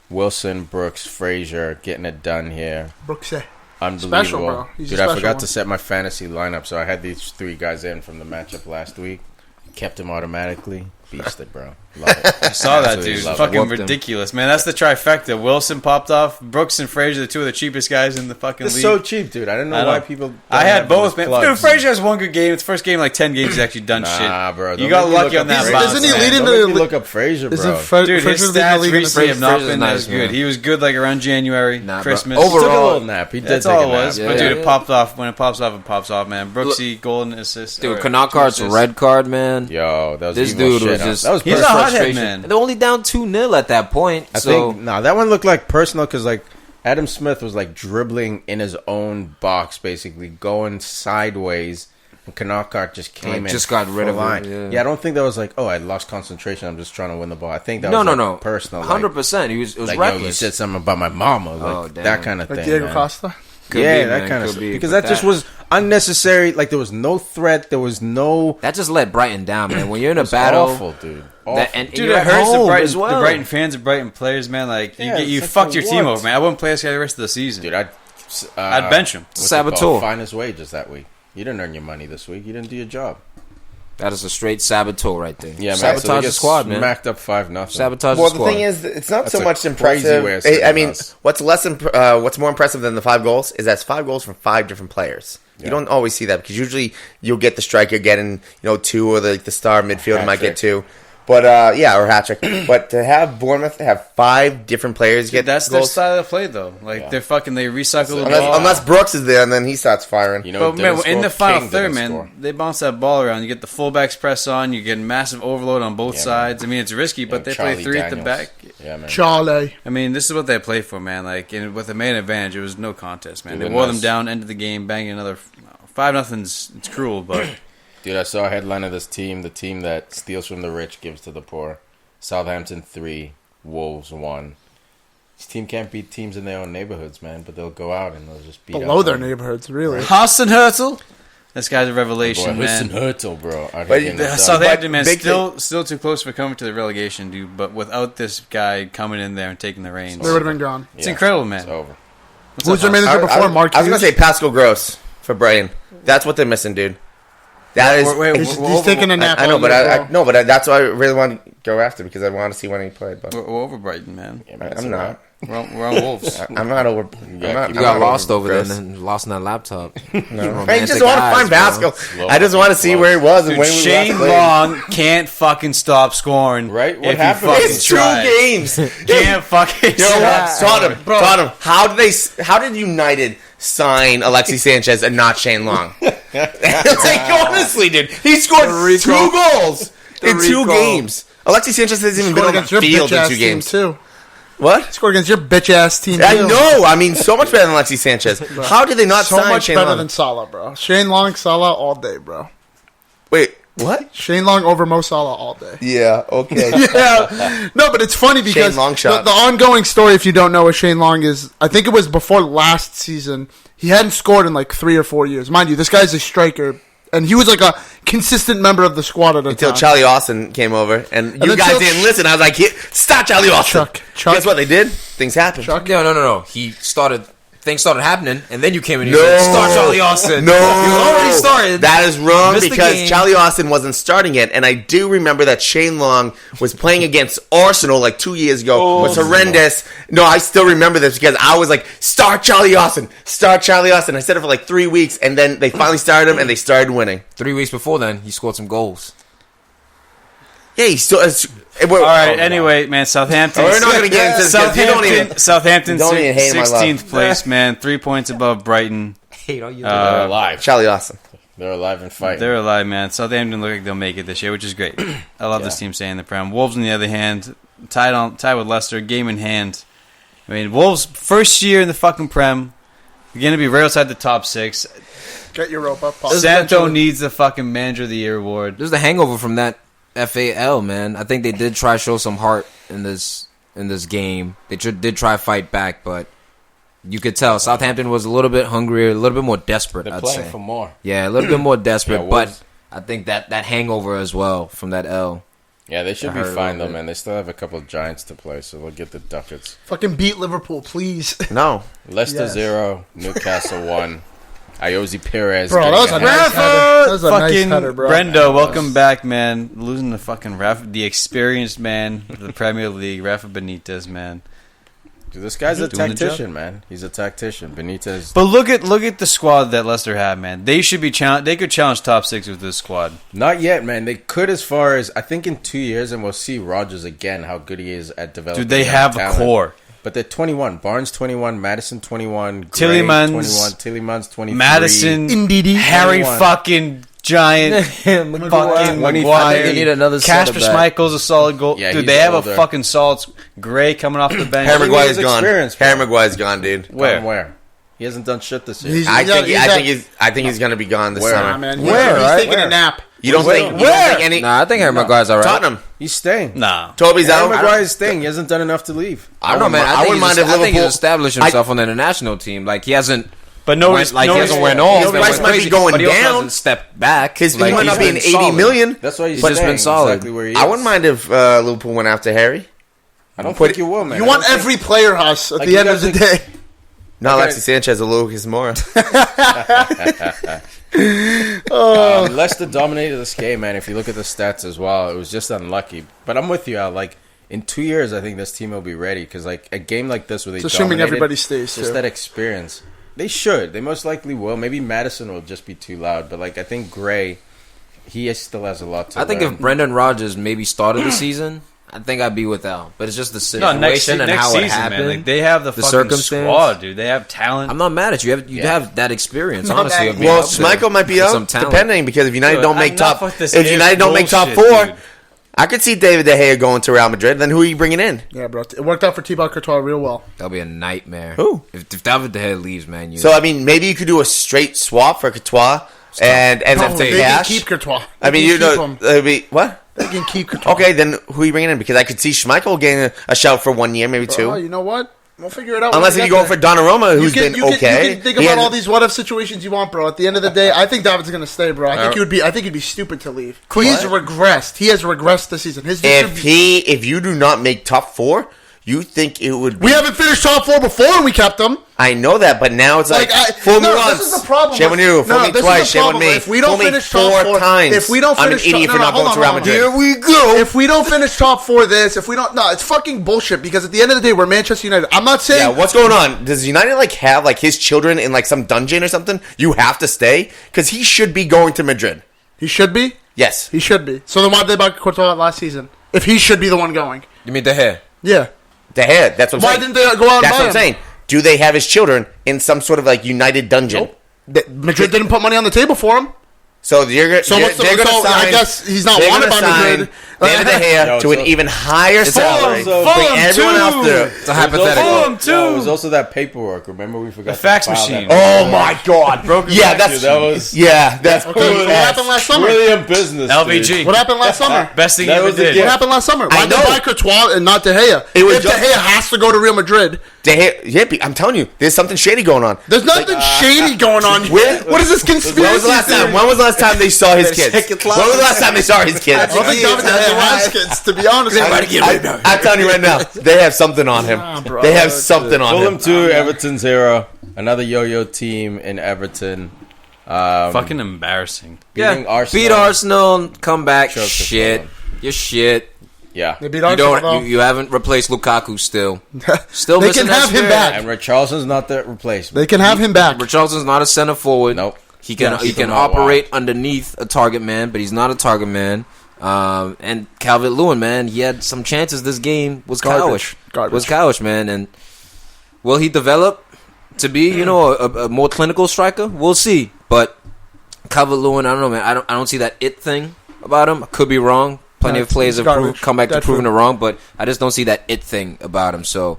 Wilson, Brooks, Frazier getting it done here. Brooksy. Unbelievable. Special, bro. He's a Dude, I special forgot one. to set my fantasy lineup, so I had these 3 guys in from the matchup last week. Kept him automatically. Beasted, bro. Love it. I saw that, Absolutely dude. love it. Fucking Whooped him. ridiculous, man. That's the trifecta. Wilson popped off. Brooks and Frazier, the 2 of the cheapest guys in the fucking It's league. so cheap, dude. I don't know I why know. people. don't I had have them both, as man. plugs. Dude, Frazier has one good game. It's the first game in like 10 games he's actually done Nah, shit. bro. You don't got make me lucky look on up that Frazier. bounce. Isn't he man. leading Don't the- make me look up Frazier, bro. Isn't Dude, his Frazier leading the stats league in recently have assists? not Frazier's been nice, as good. man. He was good like around January, Nah, bro. Christmas. Overall- Took a little nap. He did That's take all a it nap. was. Yeah, But dude, yeah. it popped off. When it pops off, man. Brooksy, golden assist. Dude, or Knockhart's 2 assists. red card, man. Yo, that was This evil dude shit. was just. That was He's a personal. hothead, frustration. man. They're only down 2-0 at that point. I So think that one looked like personal because like Adam Smith was like dribbling in his own box, basically going sideways. And Knockart just came in, just got rid of full line. it, yeah. I don't think that was like, oh, I lost concentration. I'm just trying to win the ball. I think that no, was no, like, no, personal. 100%. It was Like, yo, reckless. you said something about my mama, like Oh, damn. that kind of Like thing. Diego man. Costa? Could Yeah, be, that man, kind of could stuff. be, Because but that just was unnecessary. Like there was no threat. There was no. That just let Brighton down, man. When you're in a It was battle, awful, dude. Awful. that, and Dude, you're it at hurts home the Brighton, as well. the Brighton fans, the Brighton players, man. Like Yeah, you it's fucked like, your team what? over, man. I wouldn't play this guy the rest of the season. Dude, I'd bench him. what's it Saboteur. called? Finest wages that week. You didn't earn your money this week. You didn't do your job. That is a straight saboteur right there. Yeah, man. Sabotage so they the get squad, man. Smacked up 5-0. Sabotage Well, the the squad. thing is, it's not That's so a much crazy impressive. way of saying I mean, us. what's more impressive than the 5 goals is that's 5 goals from 5 different players. Yeah. You don't always see that because usually you'll get the striker getting 2, or the star midfielder might get Hat-trick. 2. But or a hat trick. But to have Bournemouth have 5 different players get That's their goals, style of play, though. Like Yeah. they recycle the ball. unless Brooks is there and then he starts firing. You know, But man, in the final King third, didn't man, score. they bounce that ball around. You get the fullbacks press on. You get massive overload on both Yeah, man. sides. I mean, it's risky, but they Charlie play 3 at the Daniels. back. Yeah, man. Charlie. I mean, this is what they play for, man. Like, and with a man advantage, it was no contest, man. Dude, They and wore them that's- down, ended the game, banging another 5-0. It's cruel, but Dude, I saw a headline of this team, the team that steals from the rich, gives to the poor. Southampton 3, Wolves 1. This team can't beat teams in their own neighborhoods, man, but they'll go out and they'll just beat Below up their on them. neighborhoods, really. Huss and Hurtle, this guy's a Boy, revelation, listen, man. Hurtle, bro. Out here But getting the it done. Southampton, man, Big still too close for coming to the relegation, dude. But without this guy coming in there and taking the reins, They would have been gone. it's Yeah, incredible, It's man. over. Who's their manager before? Mark I was going to Hughes? say Pascal Gross for Brighton. That's what they're missing, dude. That is. He's taking a nap. I know, all but year, bro. that's why I really want to go after because I want to see when he played. But We're over Brighton, man. Yeah, man, it's I'm all not. right. We're on Wolves. I'm not over. got- I'm not, You I'm got not lost over there Gross. and lost in that laptop. No. I Romantic just want to find eyes, bro. Pascal. I just want to see where he was and Dude, when we Shane last played. Long can't fucking stop scoring. Right? What if happened? He fucking It's 2 tries. games. Can't fucking. You know Yeah. what? Tottenham. How did United sign Alexis Sanchez and not Shane Long? It's like, honestly, dude. He scored The 2 recall. goals in 2 recall. games. Alexis Sanchez hasn't even been Scored on against the your field in bitch-ass 2 team, games. too. What? Scored against your bitch-ass team, I too. know. I mean, so much better than Alexis Sanchez. How did they not So sign much Shane better Long? than Salah, bro. Shane Long, Salah all day, bro. Wait, what? Shane Long over Mo Salah all day. Yeah, okay. Yeah. No, but it's funny because Shane Long shot. the ongoing story, if you don't know what Shane Long is, I think it was before last season. He hadn't scored in like 3 or 4 years. Mind you, this guy's a striker, and he was like a consistent member of the squad at the Until time. Charlie Austin came over, and you until guys didn't listen. I was like, stop Charlie Austin. Chuck. Guess what they did? Things happened. Chuck. No. Things started happening, and then you came in and No. you said, start Charlie Austin. No. You already started. That is wrong Missed the because game. Charlie Austin wasn't starting it, and I do remember that Shane Long was playing against Arsenal like 2 years ago. It was horrendous. No, I still remember this because I was like, start Charlie Austin. Start Charlie Austin. I said it for like 3 weeks, and then they finally started him, and they started winning. 3 weeks before then, he scored some goals. Yeah, he still... All right. Anyway, man, Southampton. We're not gonna get into this 'cause you don't even- Southampton, you don't even hate my love. 16th place, man. 3 points above Brighton. Hate all you They're alive. Charlie Austin. They're alive and fighting. They're alive, man. Southampton look like they'll make it this year, which is great. I love this team staying in the Prem. Wolves, on the other hand, tied with Leicester, game in hand. I mean, Wolves first year in the fucking Prem. You're going to be right outside the top 6. Get Europa. Santo needs the fucking Manager of the Year award. There's the hangover from that FAL, man. I think they did try to show some heart in this game. They did try to fight back, but you could tell Southampton was a little bit hungrier, a little bit more desperate. They're I'd playing say for more. Yeah, a little bit more desperate, Yeah, but I think that hangover as well from that L. Yeah, they should be hurt a fine, little though, bit. man. They still have a couple of Giants to play, so they'll get the ducats. Fucking beat Liverpool, please. No. Leicester Yes. 0, Newcastle 1. Iosi Perez. Bro, that was a getting nice header. That was a nice Fucking header, bro. Brendo, welcome back, man. Losing the fucking the experienced man of the Premier League, Rafa Benitez, man. Dude, this guy's a Doing the tactician, man. He's a tactician. Benitez. But look at the squad that Leicester have, man. They should be They could challenge top 6 with this squad. Not yet, man. They could as far as, I think in 2 years, and we'll see Rodgers again, how good he is at developing. Dude, they have a talent. core. But they're 21. Barnes 21, Madison 21, Gray, Tillemans, 21, Tillemans 23. Madison, Indeedy. Harry 21. fucking Giant, fucking I think Maguire. they need another Casper center back. Schmeichel's a solid goal. Yeah, Dude, he's they have older. a fucking solid Gray coming off the bench. Harry He Maguire's needs gone. experience, bro. Harry Maguire's gone, dude. Where? He hasn't done shit this year. He's- I he's think he's gonna be gone this Where? summer. Nah, man. Where, He's right? taking Where? a nap. You don't think any Nah, I think Harry Maguire's all right. Tottenham? He's staying. Nah. Toby's Harry out. Maguire's staying. He hasn't done enough to leave. I don't know, man. I wouldn't mind if I think he's Liverpool- established himself on the international team. Like he hasn't. But no, Went, like no he hasn't respect. went off. His He price went might be crazy, going but he also down. hasn't stepped back. His fee might not be an been 80 solid. million. That's why he's But it's staying been solid. exactly where he is. I wouldn't mind if Liverpool went after Harry. I don't Put- think you will, man. You I want don't think- every player, Huss, at Like, the you end of guys the think- day. Not Okay. Alexis Sanchez or Lucas Moura. Leicester dominated this game, man. If you look at the stats as well, it was just unlucky. But I'm with you, Al. Like, in 2 years, I think this team will be ready. Because, like, a game like this where they It's assuming dominated, everybody stays, just too. that experience. They should. They most likely will. Maybe Madison will just be too loud. But, like, I think Gray, he still has a lot to I think learn. if Brendan Rodgers maybe started the season, I think I'd be with Al. But it's just the No, situation next and how season, it happened. man. Like, they have the fucking circumstance. squad, dude. They have talent. I'm not mad at you. You Yeah. have that experience, Not honestly. that- of being Well, out there Schmeichel might be with out, some talent. depending, because if United Dude, don't make enough top, with this if United don't make top bullshit, 4, dude. I could see David De Gea going to Real Madrid. Then who are you bringing in? Yeah, bro. It worked out for Thibaut Courtois real well. That'll be a nightmare. Who? If David De Gea leaves, man, you So I mean, maybe you could do a straight swap for Courtois and Bro, then they can cash. keep Courtois. I mean, They you can keep know, him. what? They can keep Courtois. Okay, then who are you bringing in? Because I could see Schmeichel getting a shout for 1 year, maybe 2. Oh, you know what? We'll figure it out. Unless when if we you get go there. for Donnarumma, who's been You okay. can think He about has- all these what if situations you want, bro. At the end of the day, I think David's gonna stay, bro. I think he'd be stupid to leave. He's regressed. He has regressed this season. If you do not make top 4, you think it would be... We haven't finished top 4 before and we kept them. I know that, but now it's like, fool me no, once, this is the problem. shame on you, fool me this is twice, the shame on problem. me, If we don't fool me finish top 4 4 times, if we don't I'm an finish idiot for not hold going to on, Real hold on. Madrid. Here we go. If we don't finish top 4 it's fucking bullshit because at the end of the day, we're Manchester United. I'm not saying... Yeah, what's going on? Does United have his children in some dungeon or something? You have to stay? Because he should be going to Madrid. He should be? Yes. He should be. So then why did they buy Courtois last season? If he should be the one going. You mean De Gea? Yeah. The head, that's what I'm Why saying. didn't they go out and That's buy what I'm him? saying. Do they have his children in some sort of United dungeon? Madrid didn't put money on the table for him. So they're So going what's the to result? sign. I guess he's not they're wanted gonna by sign Madrid. David De Gea Yo, to an so- even higher salary. also- Bring Fulham everyone too. else there. It's a hypothetical. Fulham too. No, it was also that paperwork. Remember, we forgot The fax to file machine. That. Oh my God! Yeah, that's that was that's Okay, so what happened last summer? brilliant business. LVG. dude. What happened last summer? Best thing he That ever was the did. gift. What happened last summer? Why I did they know. buy Courtois and not De Gea? It was if just- De Gea has to go to Real Madrid, De Gea. I'm telling you, there's something shady going on. there's nothing shady going on here. What is this conspiracy? When was the last time? theory? When was the last time they saw his kids? When was the last time they saw his kids? I don't think David De Gea has kids, to be honest. I'm telling you right now, they have something on him. bro. They have something on Fulham him. 2, Everton 0. Another yo-yo team in Everton. Fucking embarrassing. Beating Arsenal. Beat Arsenal, come back. Choked the Shit. Fulham. You're shit. Yeah. They beat You Arsenal. don't. You haven't replaced Lukaku still. Still They missing can that have him spirit. back. And Richarlison's not the replacement. They can have him back. Richarlison's not a center forward. Nope. He can Yes, he still can not operate underneath a target man, but he's not a target man. And Calvert-Lewin, man, he had some chances. This game was Garbage. cowish. Was cowish, man. And will he develop to be, a more clinical striker? We'll see. But Calvert-Lewin, I don't know, man. I don't see that it thing about him. I could be wrong. Plenty of players have garbage. come back to Dead proving fruit. it wrong, but I just don't see that it thing about him. So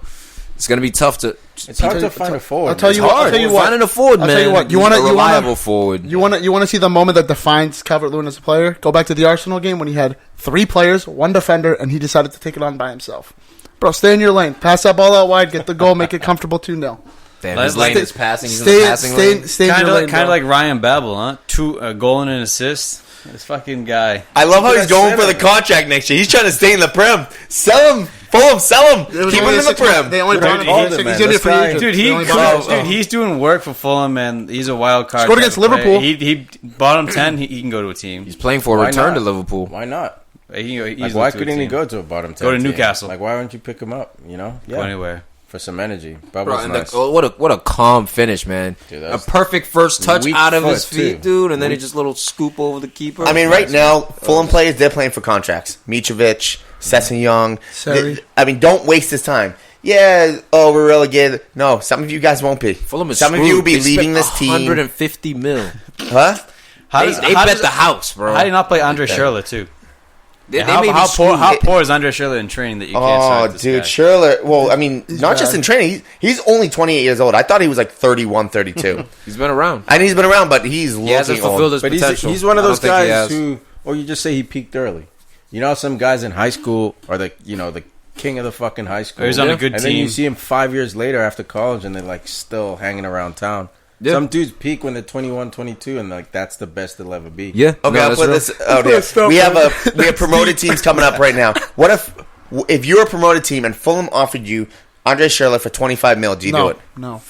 It's gonna be tough to. It's hard to find a forward. I'll tell you man. what. I'll tell you what. Finding a forward, I'll man. tell you what. You He's want a to reliable forward. You want to see the moment that defines Calvert-Lewin as a player? Go back to the Arsenal game when he had 3 players, 1 defender, and he decided to take it on by himself. Bro, stay in your lane. Pass that ball out wide. Get the goal. Make it comfortable 2-0. Damn, his Like- lane is passing. He's in the passing lane. Stay in Kind your lane. of bro. like Ryan Babel, huh? 2 goal and an assist. This fucking guy. I love how he's That's going for center. the contract next year. He's trying to stay in the Prem. Sell him. Fulham, sell him. It was Keep only him in the 6 months. Prem. They only Dude, brought him. hold it, He's man. gonna be a This free guy- agent. Dude, They only brought him. dude, he's doing work for Fulham, man. He's a wild card. Scored against type of player. Liverpool. He bottom 10. He can go to a team. He's playing for a Why return not? to Liverpool. Why not? He's Like, why couldn't he go to a bottom 10 Go to team? Newcastle. Like, why wouldn't you pick him up? You know, Go anywhere. for some energy. Bro, Bubbles and nice. what a calm finish, man. Dude, A that's perfect first touch weak out of his foot, feet, too. dude, and then he just little scoop over the keeper. I mean, right now, Fulham players, they're playing for contracts. Mitrovic, Sessegnon. Seri. I mean, don't waste his time. Yeah, we're relegated. No, some of you guys won't be. Fulham is some of you will be screwed. They leaving spent this team. 150 mil. Huh? They bet the house, bro. How do you not play Andre Schürrle too? They how, may be how screwed. poor is Andre Schürrle in training that you can't Oh, start this dude, guy? Schürrle. Well, I mean, not bad. just in training. He's only 28 years old. I thought he was like 31, 32. He's been around. I know he's been around, but he's He hasn't looking fulfilled old. his But potential. he's one of I those don't think he guys has. who, or you just say he peaked early. You know, how some guys in high school are the king of the fucking high school. Or he's on a good and then you team. see him 5 years later after college, and they're like still hanging around town. Yeah. Some dudes peak when they're 21, 22, and like that's the best they'll ever be. Yeah. Okay, no, I'll that's put real. this out here. Stop, We have man. promoted teams coming up right now. What if you're a promoted team and Fulham offered you Andre Schürrle for 25 mil? Do you do No, it? no.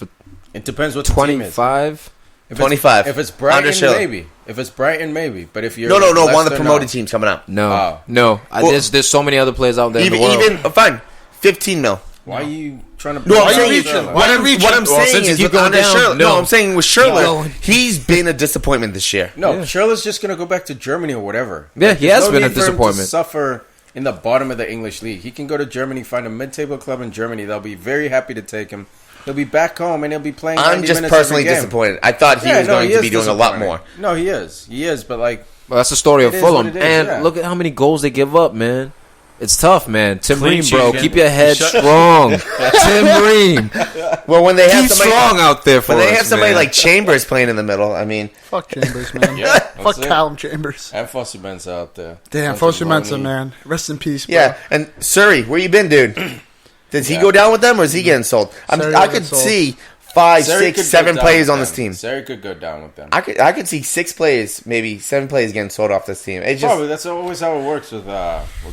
It depends what the team is. 25. If 25. If it's Andre Brighton, Schürrle. maybe. If it's Brighton, maybe. But if you're No. One of the Leicester, promoted no. teams coming up. No. Oh. No. Well, There's so many other players out there in the world. Even fine, 15 mil. Why are you trying to? No, I'm Why are you saying reaching? Schürrle? Why are you reaching? What I'm Well, saying since you is keep with going Andre down, Schürrle. no. No, I'm saying with Keep Schürrle, going. he's been a disappointment this year. No, Yeah. Schürrle's just going to go back to Germany or whatever. Yeah, he there's has been a need for him to disappointment. suffer in the bottom of the English league. He can go to Germany, find a mid-table club in Germany. They'll be very happy to take him. He'll be back home and he'll be playing. I'm 90 just minutes personally every game. disappointed. I thought he was going to is be doing a lot disappointing. more. No, he is. He is, but like, Well, that's the story of It is Fulham. what it is, And yeah. look at how many goals they give up, man. It's tough, man. Tim Clean Ream, sheet bro. again. Keep your head Shut- strong. Tim Ream. Well, when they have Keep somebody, strong out there for when they us, have somebody man. like Chambers playing in the middle, I mean, Fuck Chambers, man. yeah, Fuck that's it. Callum Chambers. And Fossey Ben's out there. Damn, Bunch Foster of Mensah, money. man. Rest in peace, bro. yeah. And Surrey, where you been, dude? Does he Yeah. go down with them, or is he getting sold? Surrey I will could get sold. see 5, Sarri 6, could 7 go down players with on this them. team. Sarri could go down with them. I could see 6 players, maybe 7 players getting sold off this team. It's just Probably that's always how it works with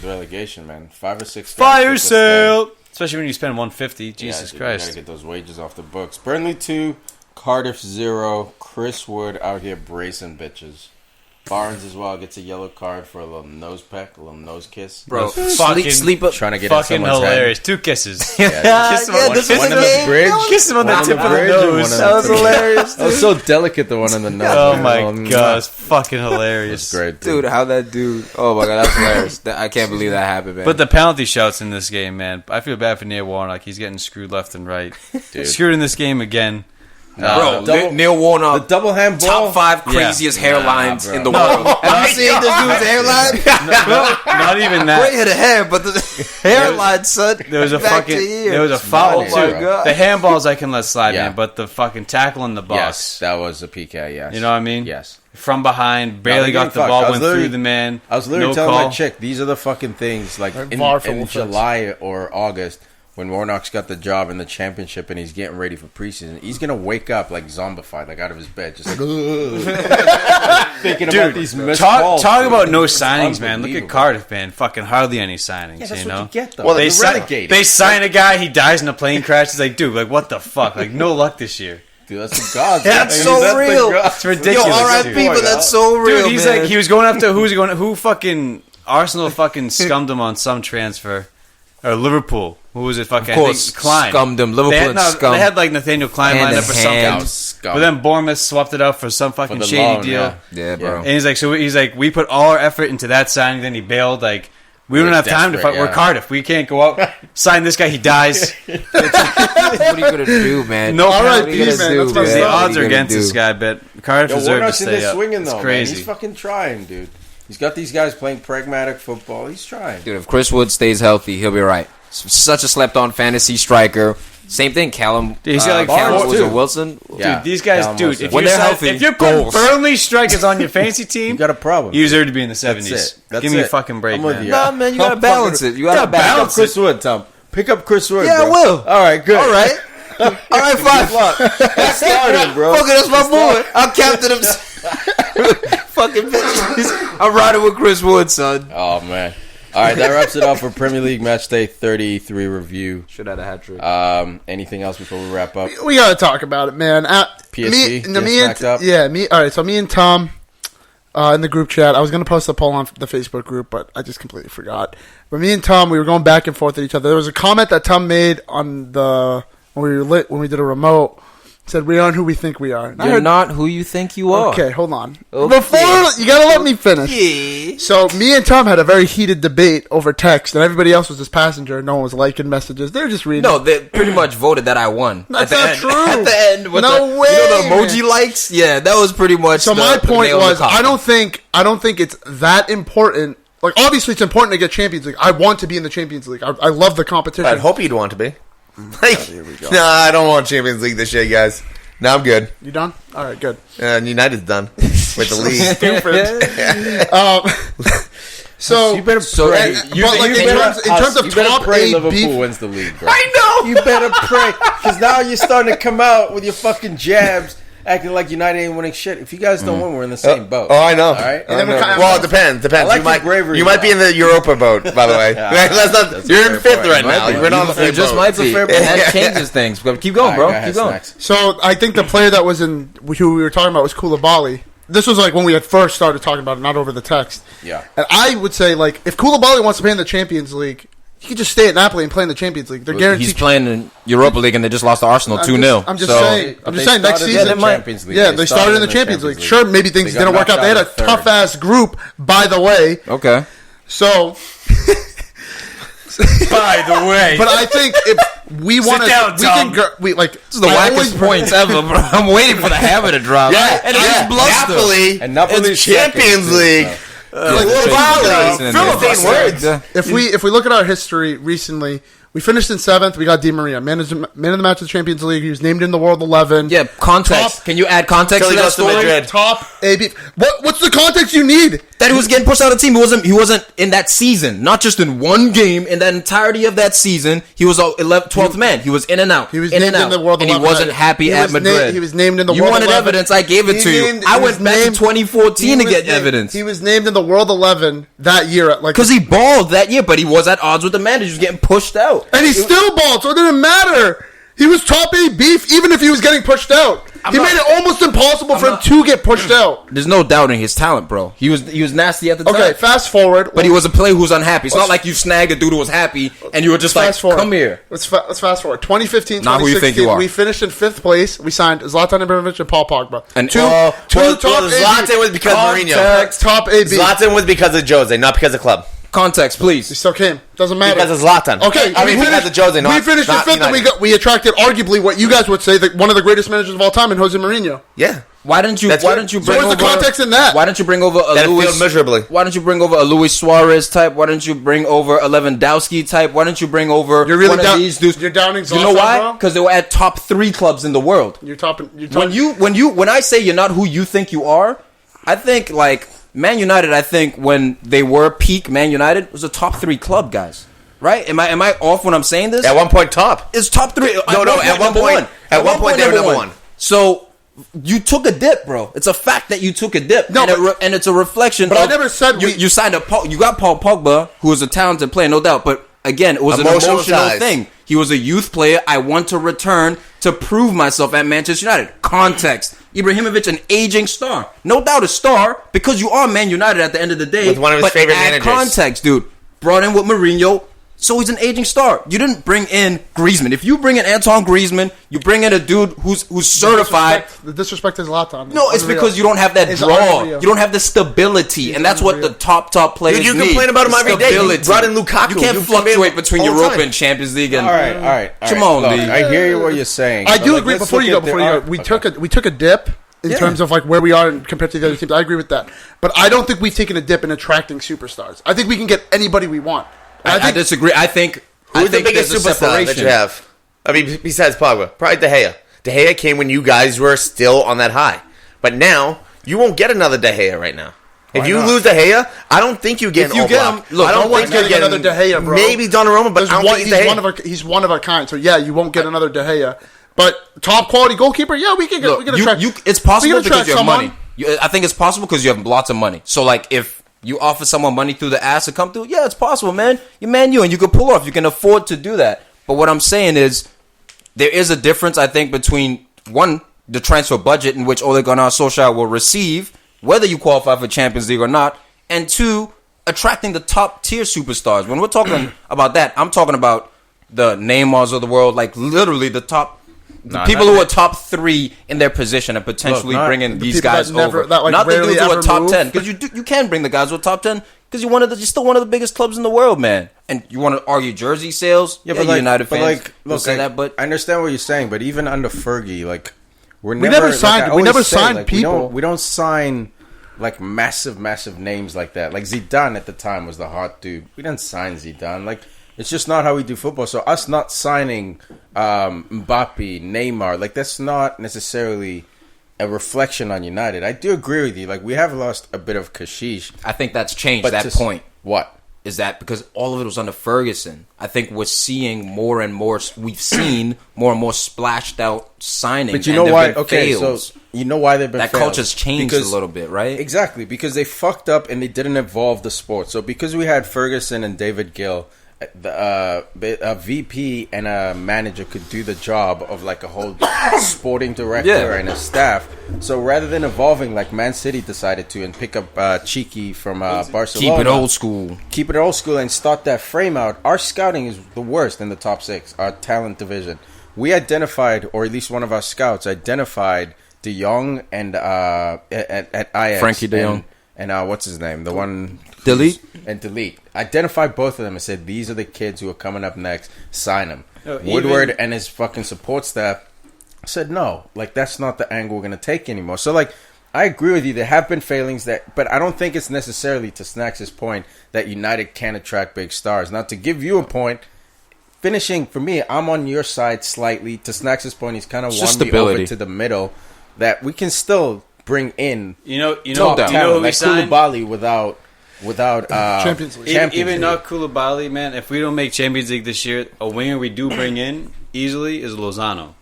relegation, man. 5 or 6 guys Fire get to stay. sale. Especially when you spend 150. Yeah, Jesus dude, Christ. You gotta get those wages off the books. Burnley 2, Cardiff 0. Chris Wood out here bracing bitches. Barnes as well gets a yellow card for a little nose peck, a little nose kiss. Bro, Fucking- sleep up. Trying to get in Fucking someone's hilarious. 2 kisses. Yeah, Kiss him on this the- is one a on the game. bridge. Kiss him on the One tip of the bridge and one nose. on That was the tip. hilarious. That was so delicate, the one on the nose. Oh my mwah. god, it's fucking hilarious. That's great, Dude, how that dude. Oh my god, that's hilarious. I can't believe that happened, man. But the penalty shouts in this game, man. I feel bad for Neil Warnock. He's getting screwed left and right. Dude. Screwed in this game again. bro, double- Neil The Warnock, double handball. top 5 Yeah. craziest hairlines bro. in the world. Have you seen this dude's hairline? Not even Great that. head of hair, but the hairline, son. There was a back fucking. to here. There was a foul Money, too. bro. God. The handballs I can let slide, Yeah. man. But the fucking tackle in the box. Yes, that was a PK. Yes, You know what I mean? Yes. From behind, barely they're got getting the fucked. ball, I was went literally- through the man. I was literally no telling call. my chick, these are the fucking things like Like in, VAR for in offense. July or August when Warnock's got the job in the championship and he's getting ready for preseason. He's gonna wake up like zombified, like out of his bed, just like thinking about these missed balls. Talk dude. about no It's signings, man. Look at unbelievable. Cardiff, man. Fucking hardly any signings, Yeah, that's you what know? you get though. Well, They they're relegated. They sign a guy, he dies in a plane crash. It's like, dude, like, what the fuck? Like, no luck this year. Dude, that's the gods. That's man. so That's the real. gods. It's ridiculous. Yo, R.I.P., dude. but that's so real, Dude, he's man. like, he was going after, who fucking, Arsenal fucking scummed him on some transfer. Or Liverpool. Who was it? Fucking, Of course, I think Klein. scummed him. Liverpool They had, and no, scum. they had like Nathaniel Klein Hand lined in up for hand. something. Scum. But then Bournemouth swapped it out for some fucking For the shady loan, deal. yeah. Yeah, bro. And he's like, we put all our effort into that signing. Then he bailed. Like, we don't We're have time to desperate, fight. We're yeah. Cardiff. We can't go out, sign this guy. He dies. What are you gonna do, man? No What are R.I.P., you gonna man. do, That's my man? son. The What odds you are gonna against do? this guy, but Cardiff Yo, deserves to Warnock's in stay there up. swinging It's though, man. crazy. He's fucking trying, dude. He's got these guys playing pragmatic football. He's trying. Dude, if Chris Wood stays healthy, he'll be right. Such a slept-on fantasy striker. Same thing, Callum. He's got like Callum four- was too. it Wilson. Yeah. Dude, these guys, Callum dude, Wilson. if When you're, they're healthy, if you're putting goals. Burnley strikers on your fantasy team, You got a problem. you deserve to be in the That's 70s. it. That's Give me a it. fucking break, I'm with man. you. Nah, man, you gotta balance it. You gotta Pick up balance Chris it. Wood, Tom. Pick up Chris Wood. Yeah, I bro. will. All right, good. All right. All right, fine. Let's start him, bro. Fuck it, that's my boy. I'm captain of fucking bitches. I'm riding with Chris Wood, son. Oh man. All right, that wraps it up for Premier League Matchday 33 review. Should have had a hat trick. Anything else before we wrap up? We gotta talk about it, man. PSG? Me Get smacked up? yeah, me. All right, so me and Tom in the group chat. I was gonna post a poll on the Facebook group, but I just completely forgot. But me and Tom, we were going back and forth at each other. There was a comment that Tom made on when we did a remote. Said we aren't who we think we are. And I You're heard- not who you think you are. Okay, hold on. Okay. Before you gotta let me finish. Yeah. So me and Tom had a very heated debate over text, and everybody else was just passenger. No one was liking messages. They're just reading. No, they pretty much voted that I won. That's at the not end. true. At the end, with No the, way, You know the emoji man. likes? Yeah, that was pretty much. So my point was, I don't think it's that important. Like, obviously, it's important to get Champions League. I want to be in the Champions League. I love the competition. I'd hope you'd want to be. Like, no, I don't want Champions League this year, guys. No, I'm good. You done? All right, good. United's done with the league. So You better So, pray. you- but like in terms of you better top pray eight Liverpool beef, wins the league, bro. I know. You better pray, because now you're starting to come out with your fucking jabs, acting like United ain't winning shit. If you guys don't win, we're in the same boat. Oh, I know. All right. And then we're kind of- Well, it depends. I like you might, your bravery, you might be in the Europa boat, by the way. That's not, That's a you're in fair fifth point. right Might now. be. We're not on the You same just boat. might be. fair And point. that changes things. But keep going, bro. All right, go Keep ahead, going. Snacks. So I think the player that was in who we were talking about was Koulibaly. This was like when we had first started talking about it, not over the text. Yeah. And I would say, like, if Koulibaly wants to play in the Champions League, he could just stay at Napoli and play in the Champions League. They're guaranteed. He's playing in Europa League and they just lost to Arsenal 2-0. I'm just So, saying. I'm just saying. Next started season, in the Champions League. yeah, they started in the Champions League. Sure, maybe things They got didn't work out. knocked They had a out at third. tough ass group, by the way. Okay. So, By the way, but I think if we want to, down, we can. Tom. We like This is the I wackest always- points ever, bro. I'm waiting for the hammer to drop. Yeah, And it's yeah. just bluster. Napoli. And Napoli's It's Champions second, too, League. so. Like, Koulibaly. Philippine words. Yeah. If we look at our history recently, we finished in 7th. We got Di Maria, man of the match of the Champions League. He was named in the World 11. Yeah, context. Top- Can you add context Till to he that goes to story? Madrid. Top AB. What's the context you need? That he was getting pushed out of the team. He wasn't in that season. Not just in one game. In the entirety of that season, he was 12th man. He was in and out. He was in named and out. in the World and he 11. wasn't happy He at was Madrid. he was named in the You World wanted 11. evidence. I gave it He to you. named- I he went was back to named- 2014 to He was get named- evidence. He was named in the World 11 that year. Like, Because he balled that year, but he was at odds with the manager. He was getting pushed out. and he still balled, so it didn't matter. He was top 8 beef, even if he was getting pushed out. He made it almost impossible for him to get pushed out. There's no doubting his talent, bro. He was nasty at the time. Okay, fast forward. But he was a player who was unhappy. It's not like you snagged a dude who was happy and you were just like, fast forward. come here. Let's fast forward. 2015, Not who you think 2016. you are. We finished in 5th place. We signed Zlatan Ibrahimovic and Paul Pogba. And- two well, top Zlatan was because Mourinho. Top AB. Zlatan was because of Jose, not because of club. Context, He please. still came. Doesn't matter. Because of Zlatan. Okay, I mean, because of Jose, not we finished in not 5th, and United. we attracted arguably what you guys would say one of the greatest managers of all time in Jose Mourinho. Yeah. Why didn't you? That's Why good. didn't you So bring what's over? the context in that? Why didn't you bring over a That Luis? failed miserably. Why didn't you bring over a Luis Suarez type? Why didn't you bring over a Lewandowski type? Why didn't you bring over You're really one of down- these dudes? you're downing You know Zlatan, why? bro? Because they were at top 3 clubs in the world. You're topping. When I say you're not who you think you are, I think like Man United. I think when they were peak Man United was a top 3 club, guys. Right? Am I off when I'm saying this? At one point, top. It's top 3. No, at one point they were number one. So you took a dip, bro. It's a fact that you took a dip. No, and it's a reflection. but I of- never said you signed you got Paul Pogba, who is a talented player, no doubt. But again, it was an Emotional emotional ties. thing. He was a youth player. I want to return to prove myself at Manchester United. Context: Ibrahimovic, an aging star, no doubt a star because you are Man United at the end of the day. With one of his but favorite add managers. Context, dude. Brought in with Mourinho. So he's an aging star. You didn't bring in Griezmann. If you bring in Antoine Griezmann, you bring in a dude who's certified. The disrespect is Zlatan. No, it's because you don't have that It's draw. unreal. You don't have the stability, It's and that's what unreal. the top players Dude, you need. complain about him every day. You Stability. brought in Lukaku. You can't You fluctuate come in between all the Europa time. and Champions League. And All right. Come on, Look, Lee. I hear you what you're saying. I but, do like, agree. let's Before look you go, at the- we took a dip in Yeah. terms of like where we are compared to the other teams. I agree with that, but I don't think we've taken a dip in attracting superstars. I think we can get anybody we want. And I disagree. I think Who's the biggest there's a superstar that separation. you have? I mean, besides Pogba, probably De Gea. De Gea came when you guys were still on that high. But now, you won't get another De Gea right now. If you lose De Gea, I don't think you get If you an get All-Black. him, look, I don't no one's think you're getting another De Gea, bro. Maybe Donnarumma, but I don't think he's De Gea. he's one of a kind. So yeah, you won't get another De Gea. But top quality goalkeeper, yeah, we can get. Look, we can attract. it's possible we can because attract you have someone. money. I think it's possible because you have lots of money. So like if you offer someone money through the ass to come through, yeah, it's possible, man. You're Man U, and you can pull off. You can afford to do that. But what I'm saying is, there is a difference, I think, between one, the transfer budget in which Ole Gunnar Solskjaer will receive, whether you qualify for Champions League or not, and two, attracting the top tier superstars. When we're talking about that, I'm talking about the Neymars of the world, like literally the top people who are top 3 in their position and potentially bringing these guys over. Not the dudes who are top 10, because you can bring the guys who are top 10 because you're still one of the biggest clubs in the world, man. And you want to argue jersey sales? Yeah, but United fans will say that. But I understand what you're saying. But even under Fergie, like we never signed people. We don't sign like massive names like that. Like Zidane at the time was the hot dude. We didn't sign Zidane. Like it's just not how we do football. So us not signing Mbappe, Neymar, like that's not necessarily a reflection on United. I do agree with you. Like we have lost a bit of kashish. I think that's changed that point. What? Is that because all of it was under Ferguson? I think we're seeing more and more. We've seen more and more splashed out signings. But you know why? Okay, so you know why they've been that failed? culture's changed a little bit, right? Exactly, because they fucked up and they didn't evolve the sport. So because we had Ferguson and David Gill, a VP and a manager could do the job of like a whole sporting director and a staff. So rather than evolving like Man City decided to and pick up Tiki from Barcelona, keep it old school and start that frame out. Our scouting is the worst in the top 6, our talent division. We identified, or at least one of our scouts identified, De Jong and at Ajax, Frankie De Jong. And what's his name? The one... Delete? And Delete. Identified both of them and said, these are the kids who are coming up next. Sign them. Woodward and his fucking support staff said, no. Like, that's not the angle we're going to take anymore. So, like, I agree with you. There have been failings but I don't think it's necessarily, to Snacks' point, that United can attract big stars. Now, to give you a point, finishing, for me, I'm on your side slightly. To Snacks' point, he's kind of won me over to the middle. That we can still bring in top talent, like Koulibaly without Champions League. Even not Koulibaly, man. If we don't make Champions League this year, a winger we do bring in easily is Lozano.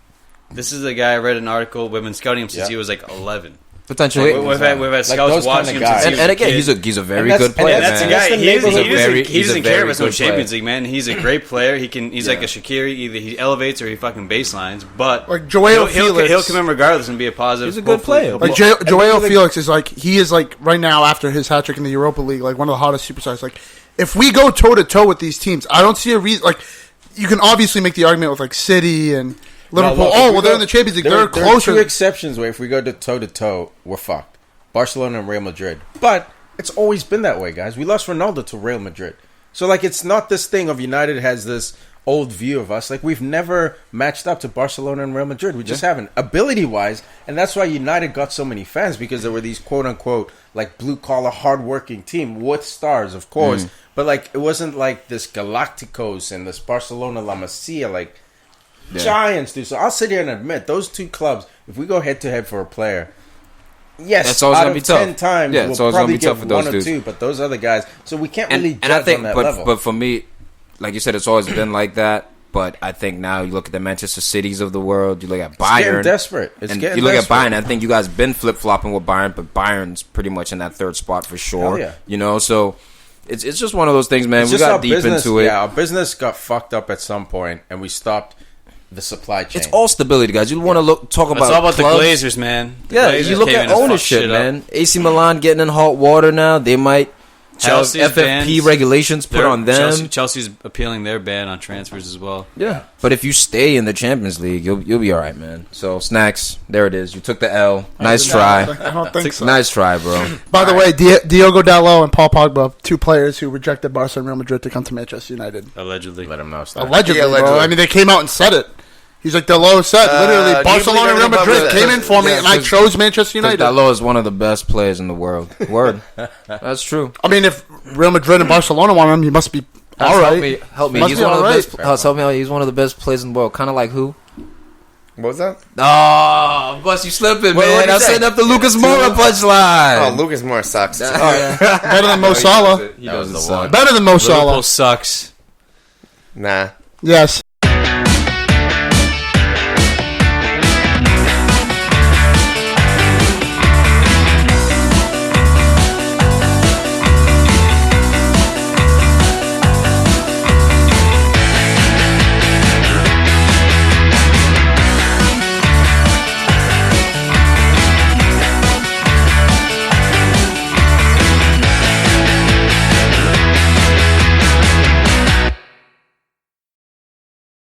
This is a guy I read an article. We've been scouting him since he was like 11. Potentially, we've had scouts watching him since he was and a again, kid. he's a very good player. And that's a guy. He doesn't care if it's no Champions player. League, man. He's a great player. He's like a Shaqiri. Either he elevates or he fucking baselines. But like Joao Felix, he'll come in regardless and be a positive. He's a good player. Like Joao Felix is like right now after his hat trick in the Europa League, like one of the hottest superstars. Like if we go toe to toe with these teams, I don't see a reason. Like you can obviously make the argument with like City and Liverpool. They're in the Champions League. They're closer. There are 2 exceptions where if we go to toe to toe, we're fucked. Barcelona and Real Madrid. But it's always been that way, guys. We lost Ronaldo to Real Madrid. So, like, it's not this thing of United has this old view of us. Like, we've never matched up to Barcelona and Real Madrid. We just haven't. Ability-wise, and that's why United got so many fans, because there were these quote-unquote, like, blue-collar, hard-working team with stars, of course. But, like, it wasn't like this Galacticos and this Barcelona La Masia, like, giants do. So I'll sit here and admit, those 2 clubs, if we go head-to-head for a player... Yes, that's always out gonna of be tough. 10 times, it's we'll always probably gonna be tough give for those 1 or dudes. 2, but those other guys, so we can't really judge I think, on that but, level. But for me, like you said, it's always been like that. But I think now you look at the Manchester Cities of the world, you look at Bayern. It's getting desperate. You look at Bayern, I think you guys been flip-flopping with Bayern, but Bayern's pretty much in that 3rd spot for sure. Yeah. You know, so it's just one of those things, man. It's we got deep into it. Yeah, our business got fucked up at some point, and we stopped the supply chain. It's all stability, guys. You want to talk about it's all about clubs. the Glazers, man. Glazers you look at ownership, man. AC Milan getting in hot water now. They might Chelsea's FFP bans, regulations put on them. Chelsea's appealing their ban on transfers as well. Yeah, but if you stay in the Champions League, you'll be all right, man. So Snacks, there it is. You took the L. Nice try. I don't think so. Nice try, bro. By the way, Diogo Dalot and Paul Pogba, 2 players who rejected Barca and Real Madrid to come to Manchester United. Allegedly. Let them know. Allegedly, bro. I mean, they came out and said it. He's like, Dalot said, literally, Barcelona and Real Madrid came in for me, and I chose Manchester United. Dalot is one of the best players in the world. Word. That's true. I mean, if Real Madrid and Barcelona want him, he must be All right. Help me. Must He's be one of the all best. right. Help me out. He's one of the best players in the world. Kind of like who? What was that? Oh, bust you slipping, what'd man. you I'm say? setting up the Lucas Moura punchline. Oh, Lucas Moura sucks. Better than Mo Salah. He doesn't the suck. Better than Mo Salah. Liverpool sucks. Nah. Yes.